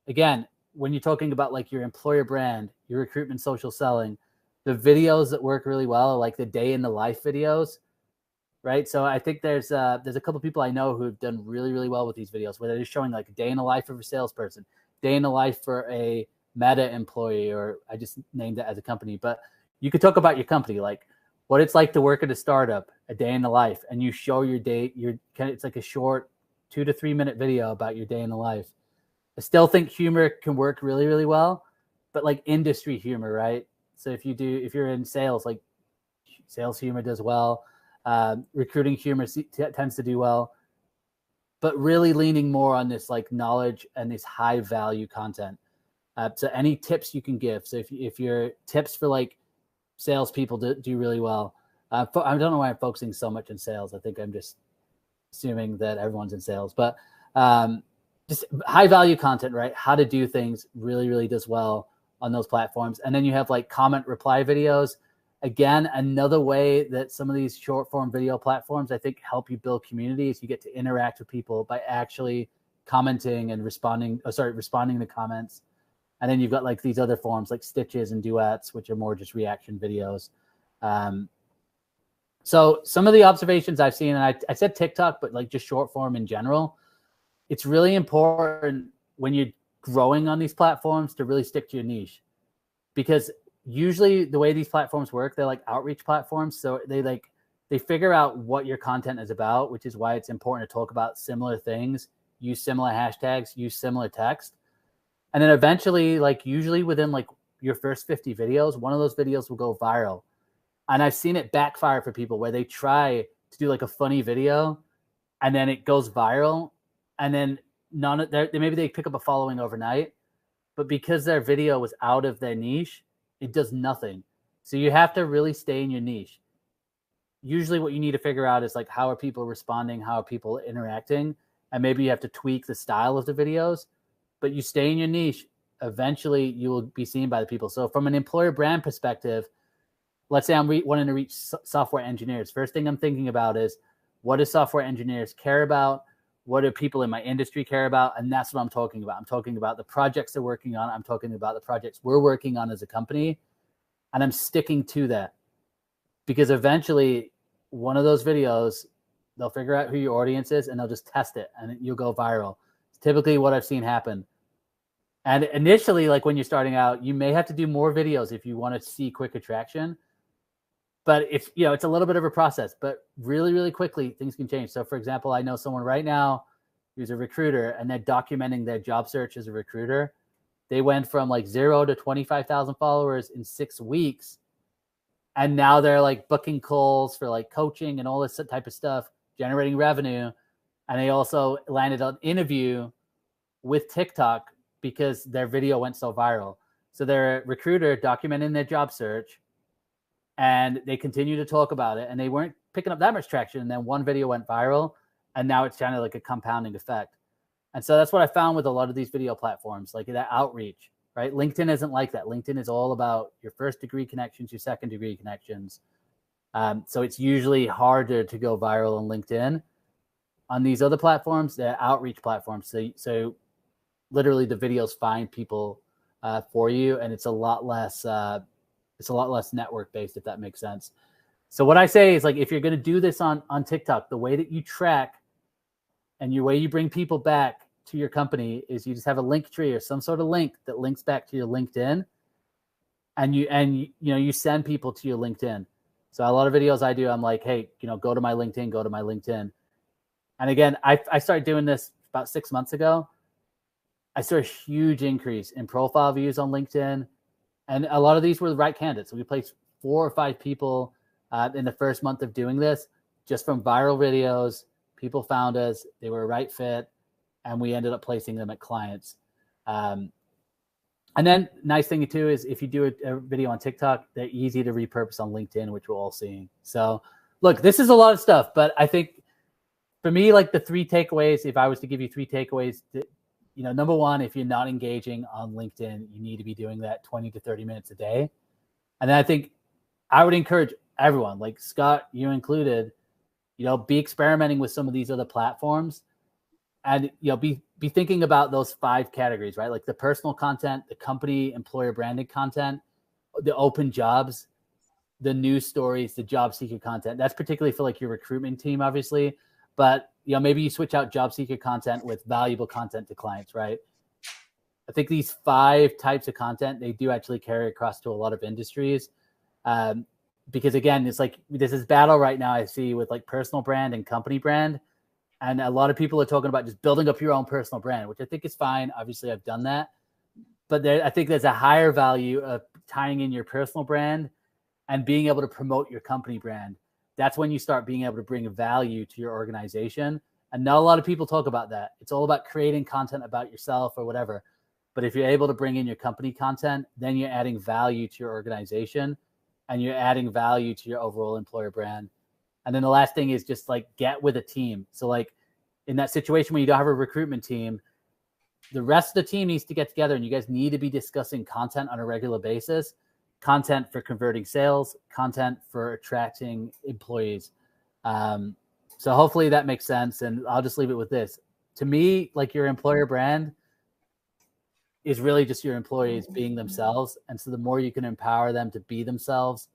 again, when you're talking about like your employer brand, your recruitment, social selling, the videos that work really well are like the day in the life videos, right? So I think there's a couple of people I know who have done really, really well with these videos where they're just showing like a day in the life of a salesperson, day in the life for a Meta employee, or I just named it as a company. But you could talk about your company, like what it's like to work at a startup, a day in the life, and you show your day. It's like a short 2 to 3 minute video about your day in the life. I still think humor can work really, really well, but like industry humor, right? So if you're in sales, like sales humor does well. Recruiting humor tends to do well, but really leaning more on this like knowledge and this high value content. So any tips you can give. So if your tips for like salespeople do really well. I don't know why I'm focusing so much on sales. I think I'm just assuming that everyone's in sales, but just high value content, right? How to do things really, really does well on those platforms. And then you have like comment reply videos. Again, another way that some of these short form video platforms, I think, help you build community is you get to interact with people by actually commenting and responding to comments. And then you've got like these other forms like stitches and duets, which are more just reaction videos. So some of the observations I've seen, and I said TikTok, but like just short form in general, it's really important when you're growing on these platforms to really stick to your niche, because usually the way these platforms work, they're like outreach platforms. So they figure out what your content is about, which is why it's important to talk about similar things, use similar hashtags, use similar text. And then eventually, like usually within like your first 50 videos, one of those videos will go viral. And I've seen it backfire for people where they try to do like a funny video and then it goes viral. And then maybe they pick up a following overnight, but because their video was out of their niche, it does nothing. So you have to really stay in your niche. Usually what you need to figure out is like, how are people responding? How are people interacting? And maybe you have to tweak the style of the videos, but you stay in your niche. Eventually you will be seen by the people. So from an employer brand perspective, let's say I'm wanting to reach software engineers. First thing I'm thinking about is, what do software engineers care about? What do people in my industry care about? And that's what I'm talking about. I'm talking about the projects they're working on. I'm talking about the projects we're working on as a company. And I'm sticking to that, because eventually one of those videos, they'll figure out who your audience is and they'll just test it and you'll go viral. It's typically what I've seen happen. And initially, like when you're starting out, you may have to do more videos if you want to see quick attraction. But it's a little bit of a process, but really, really quickly, things can change. So for example, I know someone right now who's a recruiter and they're documenting their job search as a recruiter. They went from like 0 to 25,000 followers in 6 weeks. And now they're like booking calls for like coaching and all this type of stuff, generating revenue. And they also landed an interview with TikTok because their video went so viral. So they're a recruiter documenting their job search, and they continue to talk about it, and they weren't picking up that much traction. And then one video went viral, and now it's kind of like a compounding effect. And so that's what I found with a lot of these video platforms, like that outreach, right? LinkedIn isn't like that. LinkedIn is all about your first degree connections, your second degree connections. So it's usually harder to go viral on LinkedIn. On these other platforms, they're outreach platforms. So literally the videos find people for you, and it's a lot less network based, if that makes sense. So what I say is, like, if you're going to do this on TikTok, the way that you track and your way you bring people back to your company is you just have a link tree or some sort of link that links back to your LinkedIn, and you send people to your LinkedIn. So a lot of videos I do, I'm like, hey, go to my LinkedIn. And again, I started doing this about 6 months ago. I saw a huge increase in profile views on LinkedIn. And a lot of these were the right candidates. So we placed 4 or 5 people in the first month of doing this, just from viral videos. People found us, they were a right fit, and we ended up placing them at clients. And then nice thing too is if you do a video on TikTok, they're easy to repurpose on LinkedIn, which we're all seeing. So look, this is a lot of stuff, but I think for me, like the 3 takeaways, if I was to give you 3 takeaways, number one, if you're not engaging on LinkedIn, you need to be doing that 20 to 30 minutes a day. And then I think I would encourage everyone, like Scott, you included, be experimenting with some of these other platforms, and be thinking about those 5 categories, right? Like the personal content, the company employer branded content, the open jobs, the news stories, the job seeker content. That's particularly for like your recruitment team, obviously. But maybe you switch out job seeker content with valuable content to clients, right? I think these 5 types of content, they do actually carry across to a lot of industries. Because again, it's like there's this battle right now I see with like personal brand and company brand. And a lot of people are talking about just building up your own personal brand, which I think is fine. Obviously, I've done that. But I think there's a higher value of tying in your personal brand and being able to promote your company brand. That's when you start being able to bring value to your organization. And not a lot of people talk about that. It's all about creating content about yourself or whatever. But if you're able to bring in your company content, then you're adding value to your organization and you're adding value to your overall employer brand. And then the last thing is just like get with a team. So like in that situation when you don't have a recruitment team, the rest of the team needs to get together and you guys need to be discussing content on a regular basis, content for converting sales, content for attracting employees. So hopefully that makes sense. And I'll just leave it with this. To me, like your employer brand is really just your employees being themselves. And so the more you can empower them to be themselves,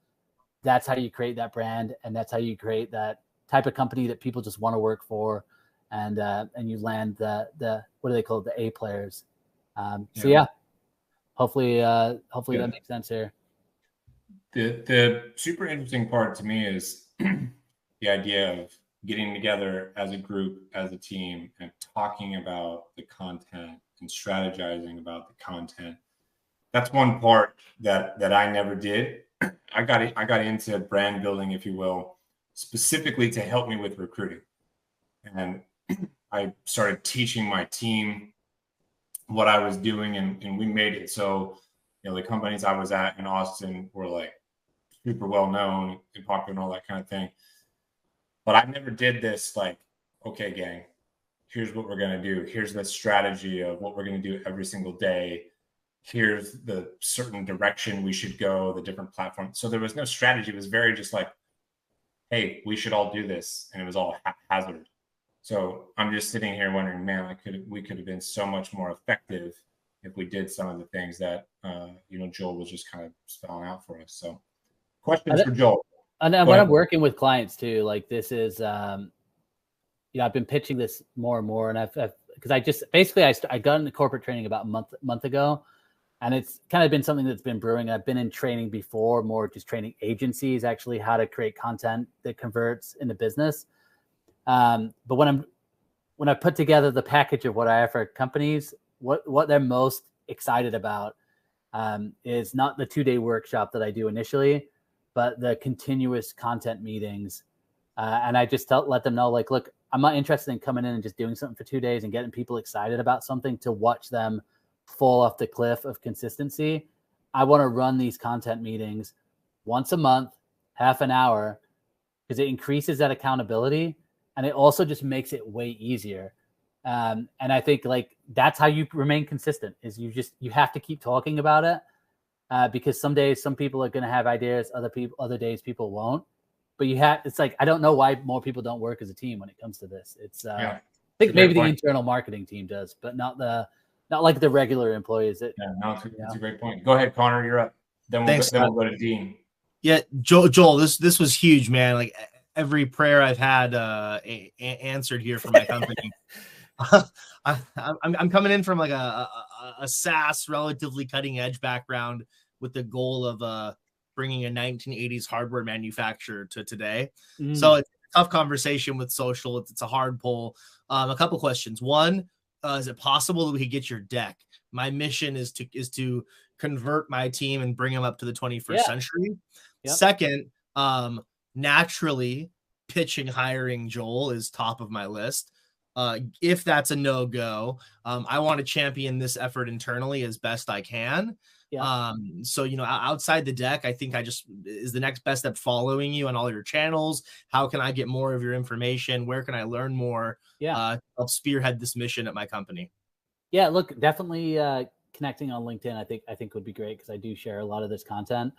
that's how you create that brand. And that's how you create that type of company that people just want to work for. And you land the what do they call it? The A players. So yeah, hopefully that makes sense here. The super interesting part to me is the idea of getting together as a group, as a team, and talking about the content and strategizing about the content. That's one part that I never did. I got into brand building, if you will, specifically to help me with recruiting. And I started teaching my team what I was doing, and we made it so the companies I was at in Austin were like super well known and popular and all that kind of thing. But I never did this like, okay, gang, here's what we're going to do. Here's the strategy of what we're going to do every single day. Here's the certain direction we should go, the different platforms. So there was no strategy. It was very just like, hey, we should all do this. And it was all haphazard. So I'm just sitting here wondering, man, we could have been so much more effective if we did some of the things that, Joel was just kind of spelling out for us. So questions for Joel. And when I'm working with clients too, like this is, I've been pitching this more and more, and because I got into corporate training about a month ago, and it's kind of been something that's been brewing. I've been in training before, more just training agencies actually how to create content that converts into business. But when I put together the package of what I offer companies, what they're most excited about is not the 2-day workshop that I do initially, but the continuous content meetings. And I just let them know, like, look, I'm not interested in coming in and just doing something for 2 days and getting people excited about something to watch them fall off the cliff of consistency. I want to run these content meetings once a month, half an hour, because it increases that accountability. And it also just makes it way easier. And I think like that's how you remain consistent is you have to keep talking about it because some days some people are going to have ideas, other days people won't. But it's like, I don't know why more people don't work as a team when it comes to this. I think maybe the internal marketing team does, but not like the regular employees. It's a great point. Go ahead, Connor, you're up. Then we'll go to Dean. Yeah, Joel, this was huge, man. Like every prayer I've had answered here for my company. I'm coming in from like a SaaS, relatively cutting edge background with the goal of bringing a 1980s hardware manufacturer to today. So it's a tough conversation with social. It's a hard pull. A couple questions. One, is it possible that we could get your deck? My mission is to convert my team and bring them up to the 21st century. Yep. Second, naturally, pitching hiring Joel is top of my list. If that's a no-go, I want to champion this effort internally as best I can. Yeah. So, outside the deck, I think is the next best step following you on all your channels. How can I get more of your information? Where can I learn more? To help spearhead this mission at my company. Yeah, look, definitely connecting on LinkedIn, I think would be great because I do share a lot of this content.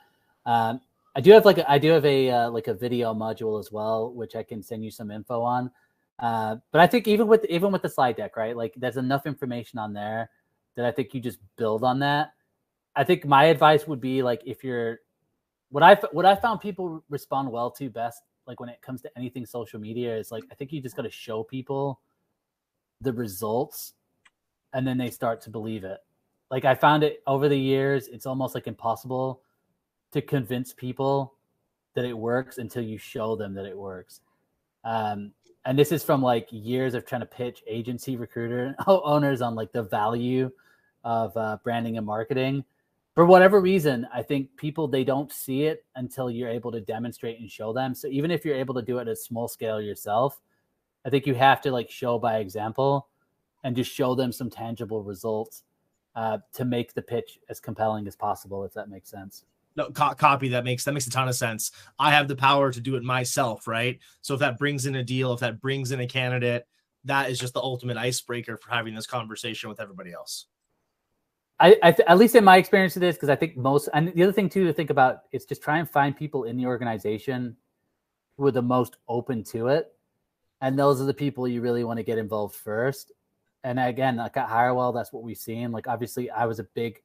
I do have a video module as well, which I can send you some info on. But I think even with the slide deck, right? Like there's enough information on there that I think you just build on that. I think my advice would be like what I found people respond well to best, like when it comes to anything social media, is like I think you just got to show people the results, and then they start to believe it. Like I found it over the years, it's almost like impossible to convince people that it works until you show them that it works. And this is from like years of trying to pitch agency recruiter owners on like the value of branding and marketing. For whatever reason, I think people, they don't see it until you're able to demonstrate and show them. So even if you're able to do it at a small scale yourself, I think you have to like show by example and just show them some tangible results to make the pitch as compelling as possible, if that makes sense. No, copy. That makes a ton of sense. I have the power to do it myself, right? So if that brings in a deal, if that brings in a candidate, that is just the ultimate icebreaker for having this conversation with everybody else. At least in my experience with this, because I think and the other thing too to think about is just try and find people in the organization who are the most open to it. And those are the people you really want to get involved first. And again, like at Hirewell, that's what we've seen. Like obviously I was a big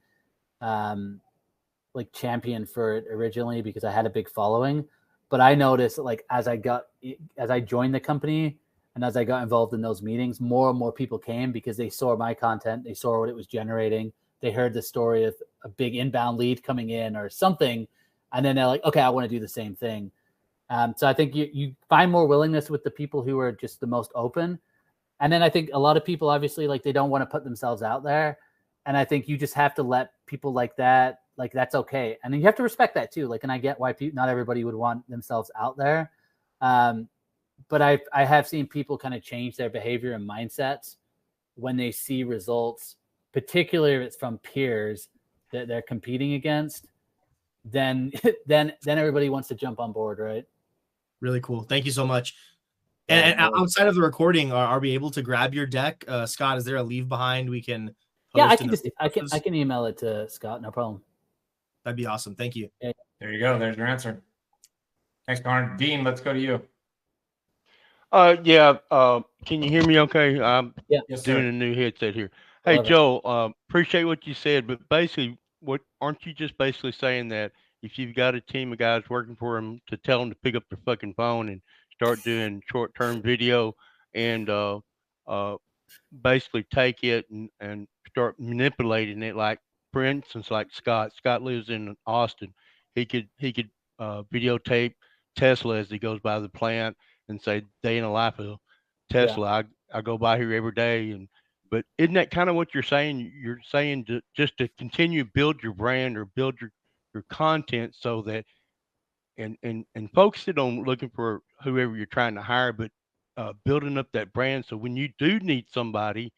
like champion for it originally because I had a big following, but I noticed like as I joined the company and as I got involved in those meetings, more and more people came because they saw my content, they saw what it was generating, they heard the story of a big inbound lead coming in or something, and then they're like, okay, I want to do the same thing. So I think you find more willingness with the people who are just the most open. And then I think a lot of people, obviously, like they don't want to put themselves out there. And I think you just have to let people like that, like that's okay. And then you have to respect that too. Like, and I get why not everybody would want themselves out there. But I have seen people kind of change their behavior and mindsets when they see results, particularly if it's from peers that they're competing against, then everybody wants to jump on board, right? Really cool. Thank you so much. And outside of the recording, are we able to grab your deck? Scott, is there a leave behind we can post? I can email it to Scott, no problem. That'd be awesome. Thank you. There you go. There's your answer. Thanks, Connor. Dean, let's go to you. Can you hear me okay? I'm doing a new headset here. Hey, Joel, appreciate what you said, but basically, aren't you just basically saying that if you've got a team of guys working for them, to tell them to pick up their fucking phone and start doing short-term video and basically take it and start manipulating it? Like, for instance, like Scott lives in Austin. He could videotape Tesla as he goes by the plant and say, day in the life of Tesla. I go by here every day. But isn't that kind of what you're saying? You're saying just to continue to build your brand or build your content so that and focus it on looking for whoever you're trying to hire, but building up that brand so when you do need somebody,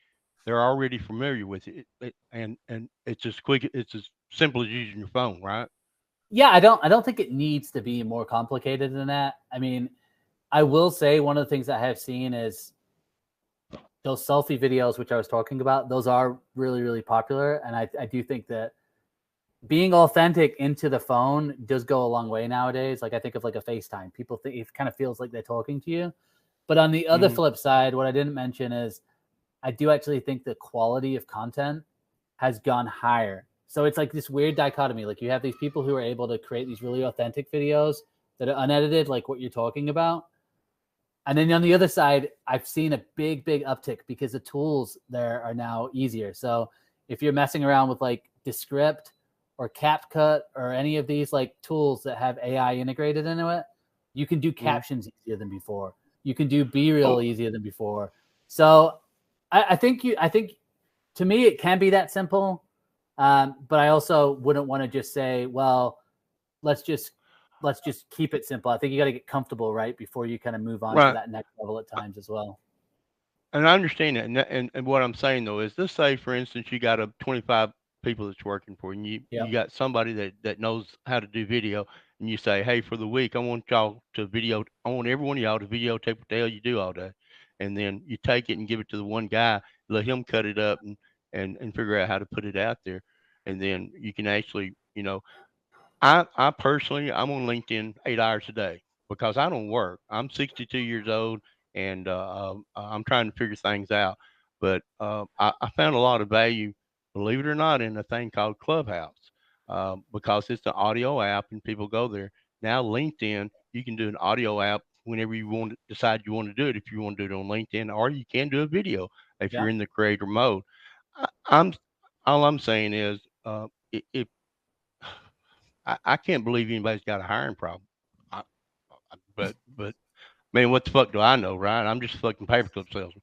they're already familiar with it, and it's as simple as using your phone, right? Yeah, I don't think it needs to be more complicated than that. I mean, I will say one of the things I have seen is those selfie videos, which I was talking about, those are really, really popular. And I do think that being authentic into the phone does go a long way nowadays. Like I think of like a FaceTime. People think it kind of feels like they're talking to you. But on the other flip side, what I didn't mention is I do actually think the quality of content has gone higher So it's like this weird dichotomy. Like you have these people who are able to create these really authentic videos that are unedited, like what you're talking about. And then on the other side, I've seen a big uptick because the tools there are now easier. So if you're messing around with like Descript or CapCut or any of these like tools that have AI integrated into it, you can do captions easier than before. You can do B-reel easier than before. So I think to me, it can be that simple. But I also wouldn't want to just say, well, let's just keep it simple. I think you got to get comfortable, right, before you kind of move on to that next level at times as well. And I understand that. And what I'm saying though is, let's say, for instance, you got 25 people that's working for you, and you got somebody that knows how to do video, and you say, hey, for the week, I want every one of y'all to videotape what the hell you do all day. And then you take it and give it to the one guy, let him cut it up and figure out how to put it out there. And then you can actually, I personally, I'm on LinkedIn 8 hours a day because I don't work. I'm 62 years old, and I'm trying to figure things out. But I found a lot of value, believe it or not, in a thing called Clubhouse, because it's an audio app and people go there. Now LinkedIn, you can do an audio app whenever you want to decide you want to do it. If you want to do it on LinkedIn, or you can do a video if you're in the creator mode. All I'm saying is, if I can't believe anybody's got a hiring problem. But man, what the fuck do I know, right? I'm just a fucking paperclip salesman.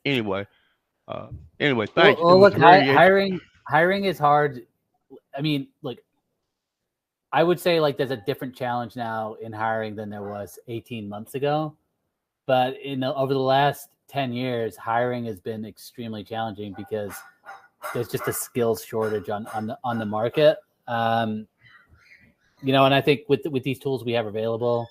Anyway, thanks. Well, look, hiring is hard. I mean, like, I would say like there's a different challenge now in hiring than there was 18 months ago. But over the last 10 years, hiring has been extremely challenging because there's just a skills shortage on the market. And I think with these tools we have available,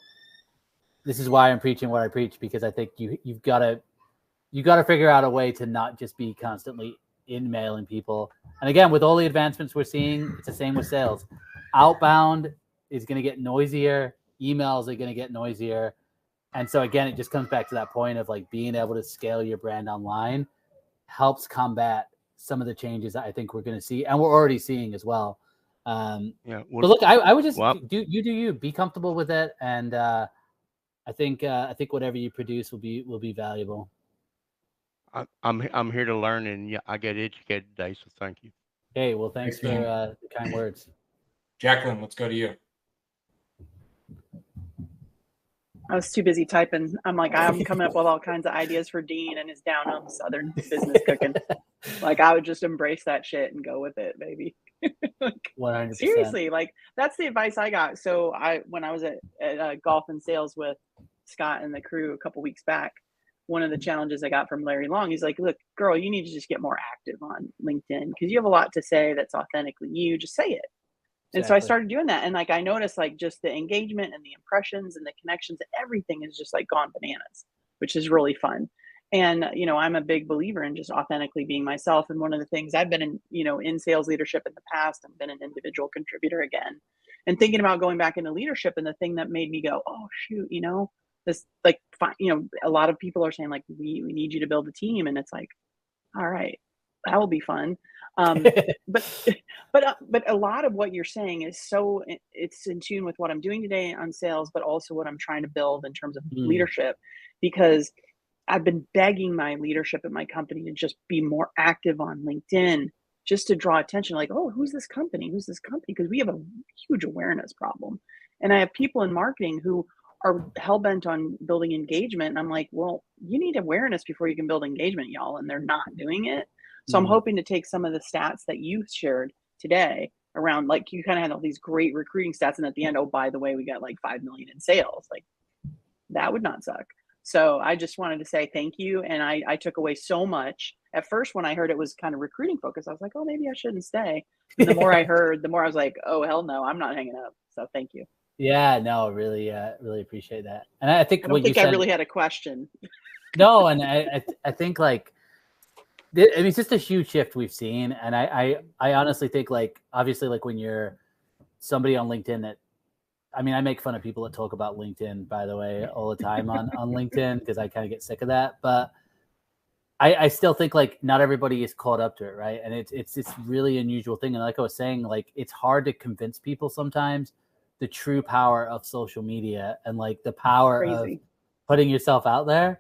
this is why I'm preaching what I preach, because I think you've got to figure out a way to not just be constantly in-mailing people. And again, with all the advancements we're seeing, it's the same with sales. Outbound is going to get noisier. Emails are going to get noisier. And so again, it just comes back to that point of like being able to scale your brand online helps combat some of the changes that I think we're going to see, and we're already seeing as well. But look, I would just do you be comfortable with it, and I think whatever you produce will be valuable. I'm here to learn, and I get educated today, so thank you. Hey, well, thanks for the kind words. Jacqueline, let's go to you. I was too busy typing. I'm coming up with all kinds of ideas for Dean and his down home Southern business cooking. Like, I would just embrace that shit and go with it, baby. Like, 100%. Seriously, like, that's the advice I got. So when I was at golf and sales with Scott and the crew a couple weeks back, one of the challenges I got from Larry Long, he's like, look, girl, you need to just get more active on LinkedIn because you have a lot to say that's authentically you. Just say it. And so I started doing that. And like, I noticed like just the engagement and the impressions and the connections, everything is just like gone bananas, which is really fun. And, I'm a big believer in just authentically being myself. And one of the things I've been in sales leadership in the past, I've been an individual contributor again, and thinking about going back into leadership. And the thing that made me go, oh shoot, this like, a lot of people are saying like, we need you to build a team. And it's like, all right, that will be fun. But a lot of what you're saying is it's in tune with what I'm doing today on sales, but also what I'm trying to build in terms of leadership, because I've been begging my leadership at my company to just be more active on LinkedIn, just to draw attention. Like, oh, who's this company? Because we have a huge awareness problem. And I have people in marketing who are hell-bent on building engagement. And I'm like, well, you need awareness before you can build engagement, y'all. And they're not doing it. So I'm hoping to take some of the stats that you shared today around, like, you kind of had all these great recruiting stats. And at the end, oh, by the way, we got like 5 million in sales. Like, that would not suck. So I just wanted to say thank you. And I took away so much. At first, when I heard it was kind of recruiting focused, I was like, oh, maybe I shouldn't stay. And the more I heard, the more I was like, oh, hell no, I'm not hanging up. So thank you. Yeah, no, really appreciate that. And I think I really had a question. No, and I think like, it's just a huge shift we've seen. And I honestly think, like, obviously, like, when you're somebody on LinkedIn I make fun of people that talk about LinkedIn, by the way, all the time on LinkedIn, because I kind of get sick of that. But I still think like not everybody is caught up to it, right? And it's this really unusual thing. And like I was saying, like it's hard to convince people sometimes the true power of social media and like the power of putting yourself out there.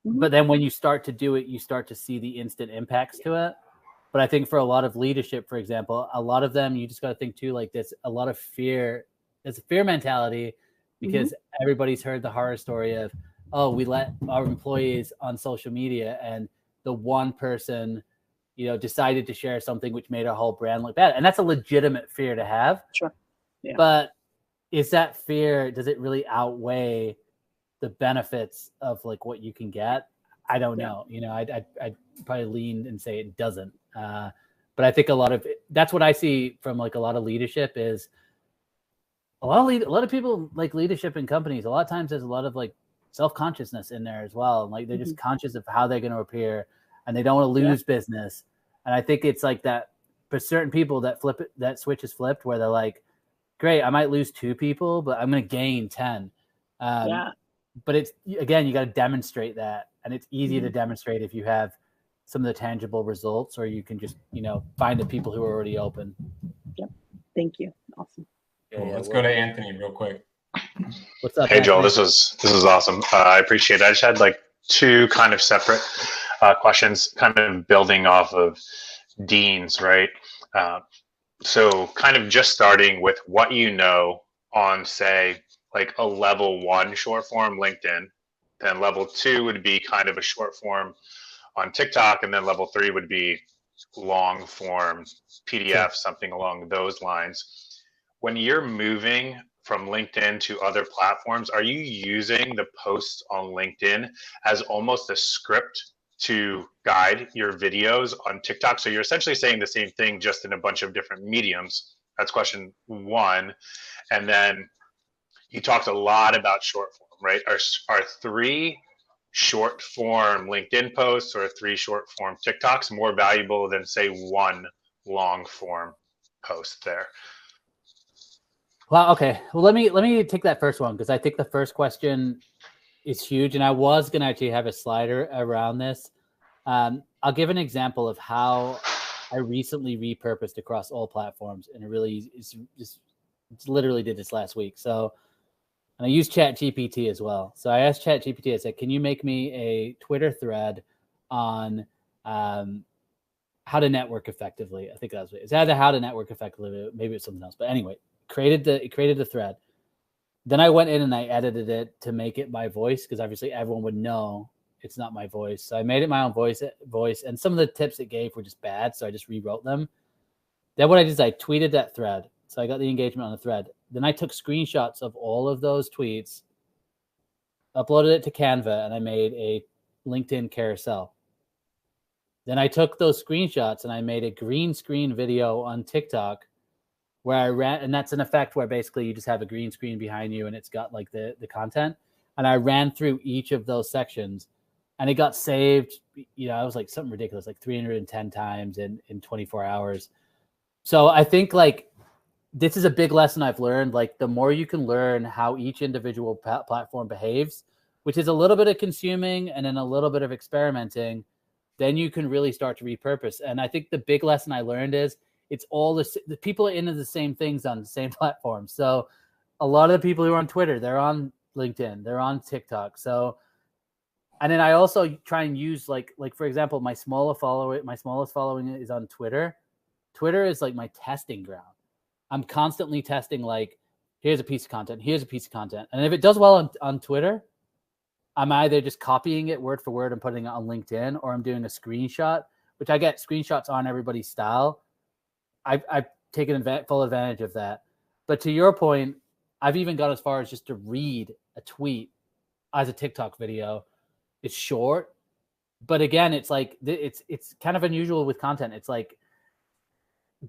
But then when you start to do it, you start to see the instant impacts to it. But I think for a lot of leadership, for example, a lot of them, you just got to think too, like there's a lot of fear. There's a fear mentality because everybody's heard the horror story of, oh, we let our employees on social media and the one person, you know, decided to share something which made our whole brand look bad. And that's a legitimate fear to have. Sure. Yeah. But is that fear, does it really outweigh the benefits of like what you can get? I don't know. You know, I'd probably lean and say it doesn't. But I think that's what I see from like a lot of leadership is a lot of people like leadership in companies. A lot of times there's a lot of like self-consciousness in there as well. And like, they're just conscious of how they're going to appear and they don't want to lose business. And I think it's like that for certain people that switch is flipped where they're like, great, I might lose 2 people, but I'm going to gain 10. But it's, again, you got to demonstrate that. And it's easy to demonstrate if you have some of the tangible results, or you can just, you know, find the people who are already open. Yep. Thank you. Awesome. Let's go to Anthony real quick. What's up? Hey, Anthony? Joel, this was awesome. I appreciate it. I just had like 2 kind of separate questions, kind of building off of Dean's, right? So kind of just starting with what you know on, say, like a level 1 short form LinkedIn, then level 2 would be kind of a short form on TikTok, and then level 3 would be long form PDF, something along those lines. When you're moving from LinkedIn to other platforms, are you using the posts on LinkedIn as almost a script to guide your videos on TikTok? So you're essentially saying the same thing, just in a bunch of different mediums. That's question 1. And then you talked a lot about short form, right? Are 3 short form LinkedIn posts or 3 short form TikToks more valuable than, say, 1 long form post there? Well, okay. Well, let me take that first one because I think the first question is huge, and I was going to actually have a slider around this. I'll give an example of how I recently repurposed across all platforms, and it really is just literally did this last week. So, and I use ChatGPT as well. So I asked ChatGPT, I said, can you make me a Twitter thread on how to network effectively? I think that was it. It's either how to network effectively, maybe it's something else. But anyway, it created the thread. Then I went in and I edited it to make it my voice because obviously everyone would know it's not my voice. So I made it my own voice, and some of the tips it gave were just bad, so I just rewrote them. Then what I did is I tweeted that thread. So I got the engagement on the thread. Then I took screenshots of all of those tweets, uploaded it to Canva, and I made a LinkedIn carousel. Then I took those screenshots and I made a green screen video on TikTok where I ran, and that's an effect where basically you just have a green screen behind you and it's got like the content. And I ran through each of those sections and it got saved. You know, I was like something ridiculous, like 310 times in 24 hours. So I think like, this is a big lesson I've learned. Like the more you can learn how each individual platform behaves, which is a little bit of consuming and then a little bit of experimenting, then you can really start to repurpose. And I think the big lesson I learned is it's all the people are into the same things on the same platform. So a lot of the people who are on Twitter, they're on LinkedIn, they're on TikTok. So, and then I also try and use like for example, my smallest following is on Twitter. Twitter is like my testing ground. I'm constantly testing, like, here's a piece of content, here's a piece of content. And if it does well on Twitter, I'm either just copying it word for word and putting it on LinkedIn, or I'm doing a screenshot, which I get screenshots on everybody's style. I've taken full advantage of that. But to your point, I've even got as far as just to read a tweet as a TikTok video. It's short, but again, it's like, it's kind of unusual with content. It's like,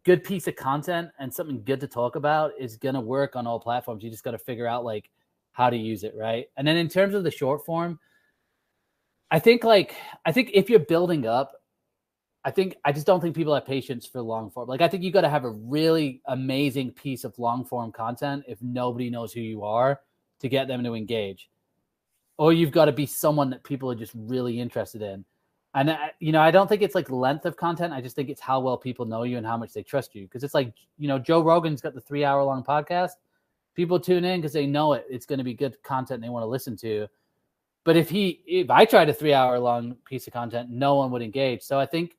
good piece of content and something good to talk about is going to work on all platforms. You just got to figure out like how to use it. Right. And then in terms of the short form, I think if you're building up, I just don't think people have patience for long form. Like, I think you got to have a really amazing piece of long form content if nobody knows who you are to get them to engage, or you've got to be someone that people are just really interested in. And I don't think it's like length of content. I just think it's how well people know you and how much they trust you. Because it's like, Joe Rogan's got the 3-hour-long podcast. People tune in because they know it's going to be good content they want to listen to. But if I tried a 3-hour-long piece of content, no one would engage. So I think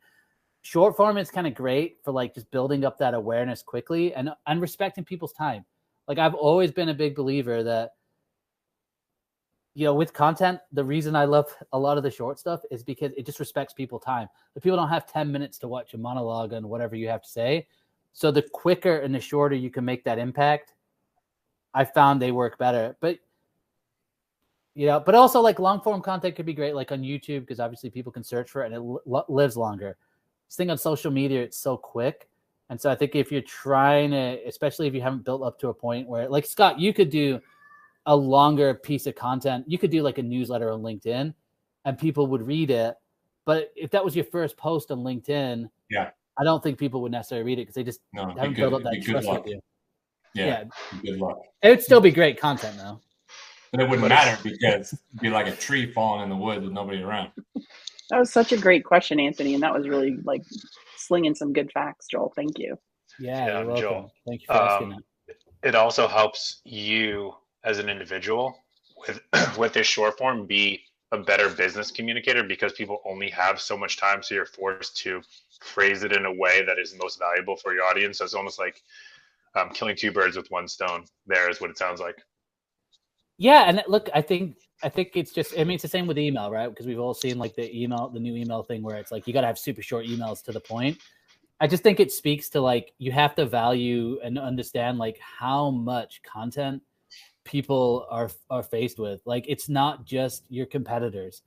short form is kind of great for like just building up that awareness quickly and respecting people's time. Like I've always been a big believer that, with content, the reason I love a lot of the short stuff is because it just respects people's time. The people don't have 10 minutes to watch a monologue on whatever you have to say. So the quicker and the shorter you can make that impact, I found they work better. But, but also like long form content could be great, like on YouTube, because obviously people can search for it and it lives longer. This thing on social media, it's so quick. And so I think if you're trying to, especially if you haven't built up to a point where, like Scott, you could do a longer piece of content. You could do like a newsletter on LinkedIn and people would read it. But if that was your first post on LinkedIn, I don't think people would necessarily read it because they just haven't built up that trust with you. Yeah. Good luck. It would still be great content though. But it wouldn't matter because it'd be like a tree falling in the woods with nobody around. That was such a great question, Anthony. And that was really like slinging some good facts, Joel. Thank you. Yeah, you're welcome. Joel. Thank you for asking that. It also helps you as an individual with this short form be a better business communicator because people only have so much time. So you're forced to phrase it in a way that is most valuable for your audience. So it's almost like killing two birds with one stone there is what it sounds like. Yeah. And look, I think it's just, it's the same with email, right? Because we've all seen like the new email thing where it's like, you got to have super short emails to the point. I just think it speaks to like, you have to value and understand like how much content people are faced with. Like, it's not just your competitors.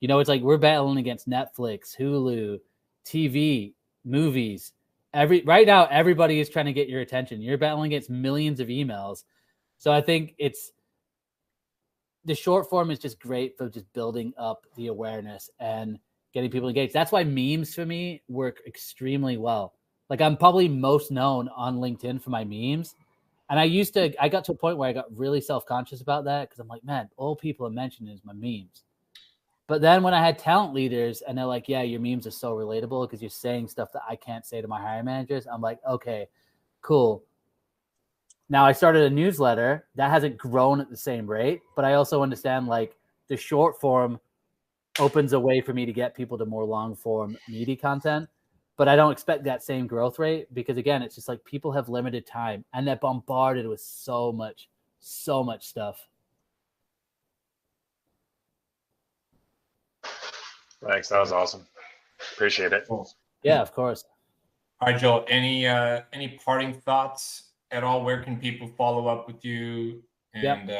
It's like we're battling against Netflix, Hulu, TV, movies. Right now, everybody is trying to get your attention. You're battling against millions of emails. So I think the short form is just great for just building up the awareness and getting people engaged. That's why memes for me work extremely well. Like I'm probably most known on LinkedIn for my memes. And I got to a point where I got really self-conscious about that because I'm like, man, all people are mentioning is my memes. But then when I had talent leaders and they're like, yeah, your memes are so relatable because you're saying stuff that I can't say to my hiring managers. I'm like, okay, cool. Now I started a newsletter that hasn't grown at the same rate, but I also understand like the short form opens a way for me to get people to more long form meaty content. But I don't expect that same growth rate because, again, it's just like people have limited time and they're bombarded with so much stuff. Thanks. That was awesome. Appreciate it. Cool. Yeah, of course. All right, Joel, any parting thoughts at all? Where can people follow up with you and,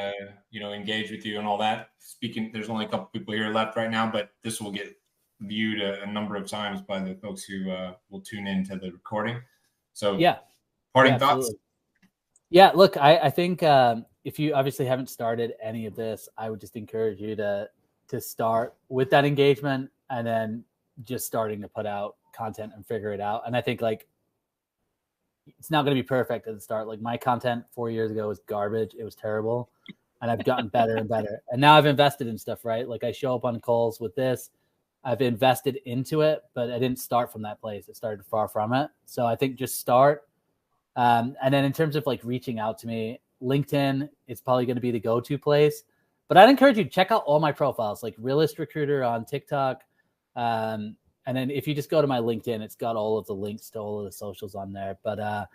engage with you and all that? Speaking, there's only a couple people here left right now, but this will get viewed a number of times by the folks who will tune into the recording. So parting thoughts? Yeah, look, I think if you obviously haven't started any of this, I would just encourage you to start with that engagement and then just starting to put out content and figure it out. And I think like it's not going to be perfect at the start. Like my content 4 years ago was garbage. It was terrible. And I've gotten better and better. And now I've invested in stuff, right? Like I show up on calls with this. I've invested into it, but I didn't start from that place. It started far from it. So I think just start. And then in terms of like reaching out to me, LinkedIn is probably going to be the go-to place. But I'd encourage you to check out all my profiles, like Realist Recruiter on TikTok. And then if you just go to my LinkedIn, it's got all of the links to all of the socials on there. But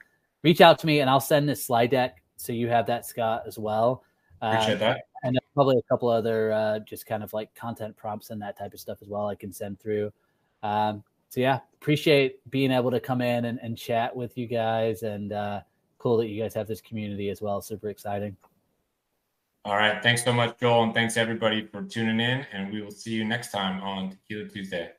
reach out to me and I'll send this slide deck so you have that, Scott, as well. Appreciate that. And probably a couple other just kind of like content prompts and that type of stuff as well I can send through. So yeah, appreciate being able to come in and chat with you guys, and cool that you guys have this community as well. Super exciting. All right. Thanks so much, Joel. And thanks everybody for tuning in, and we will see you next time on Tequila Tuesday.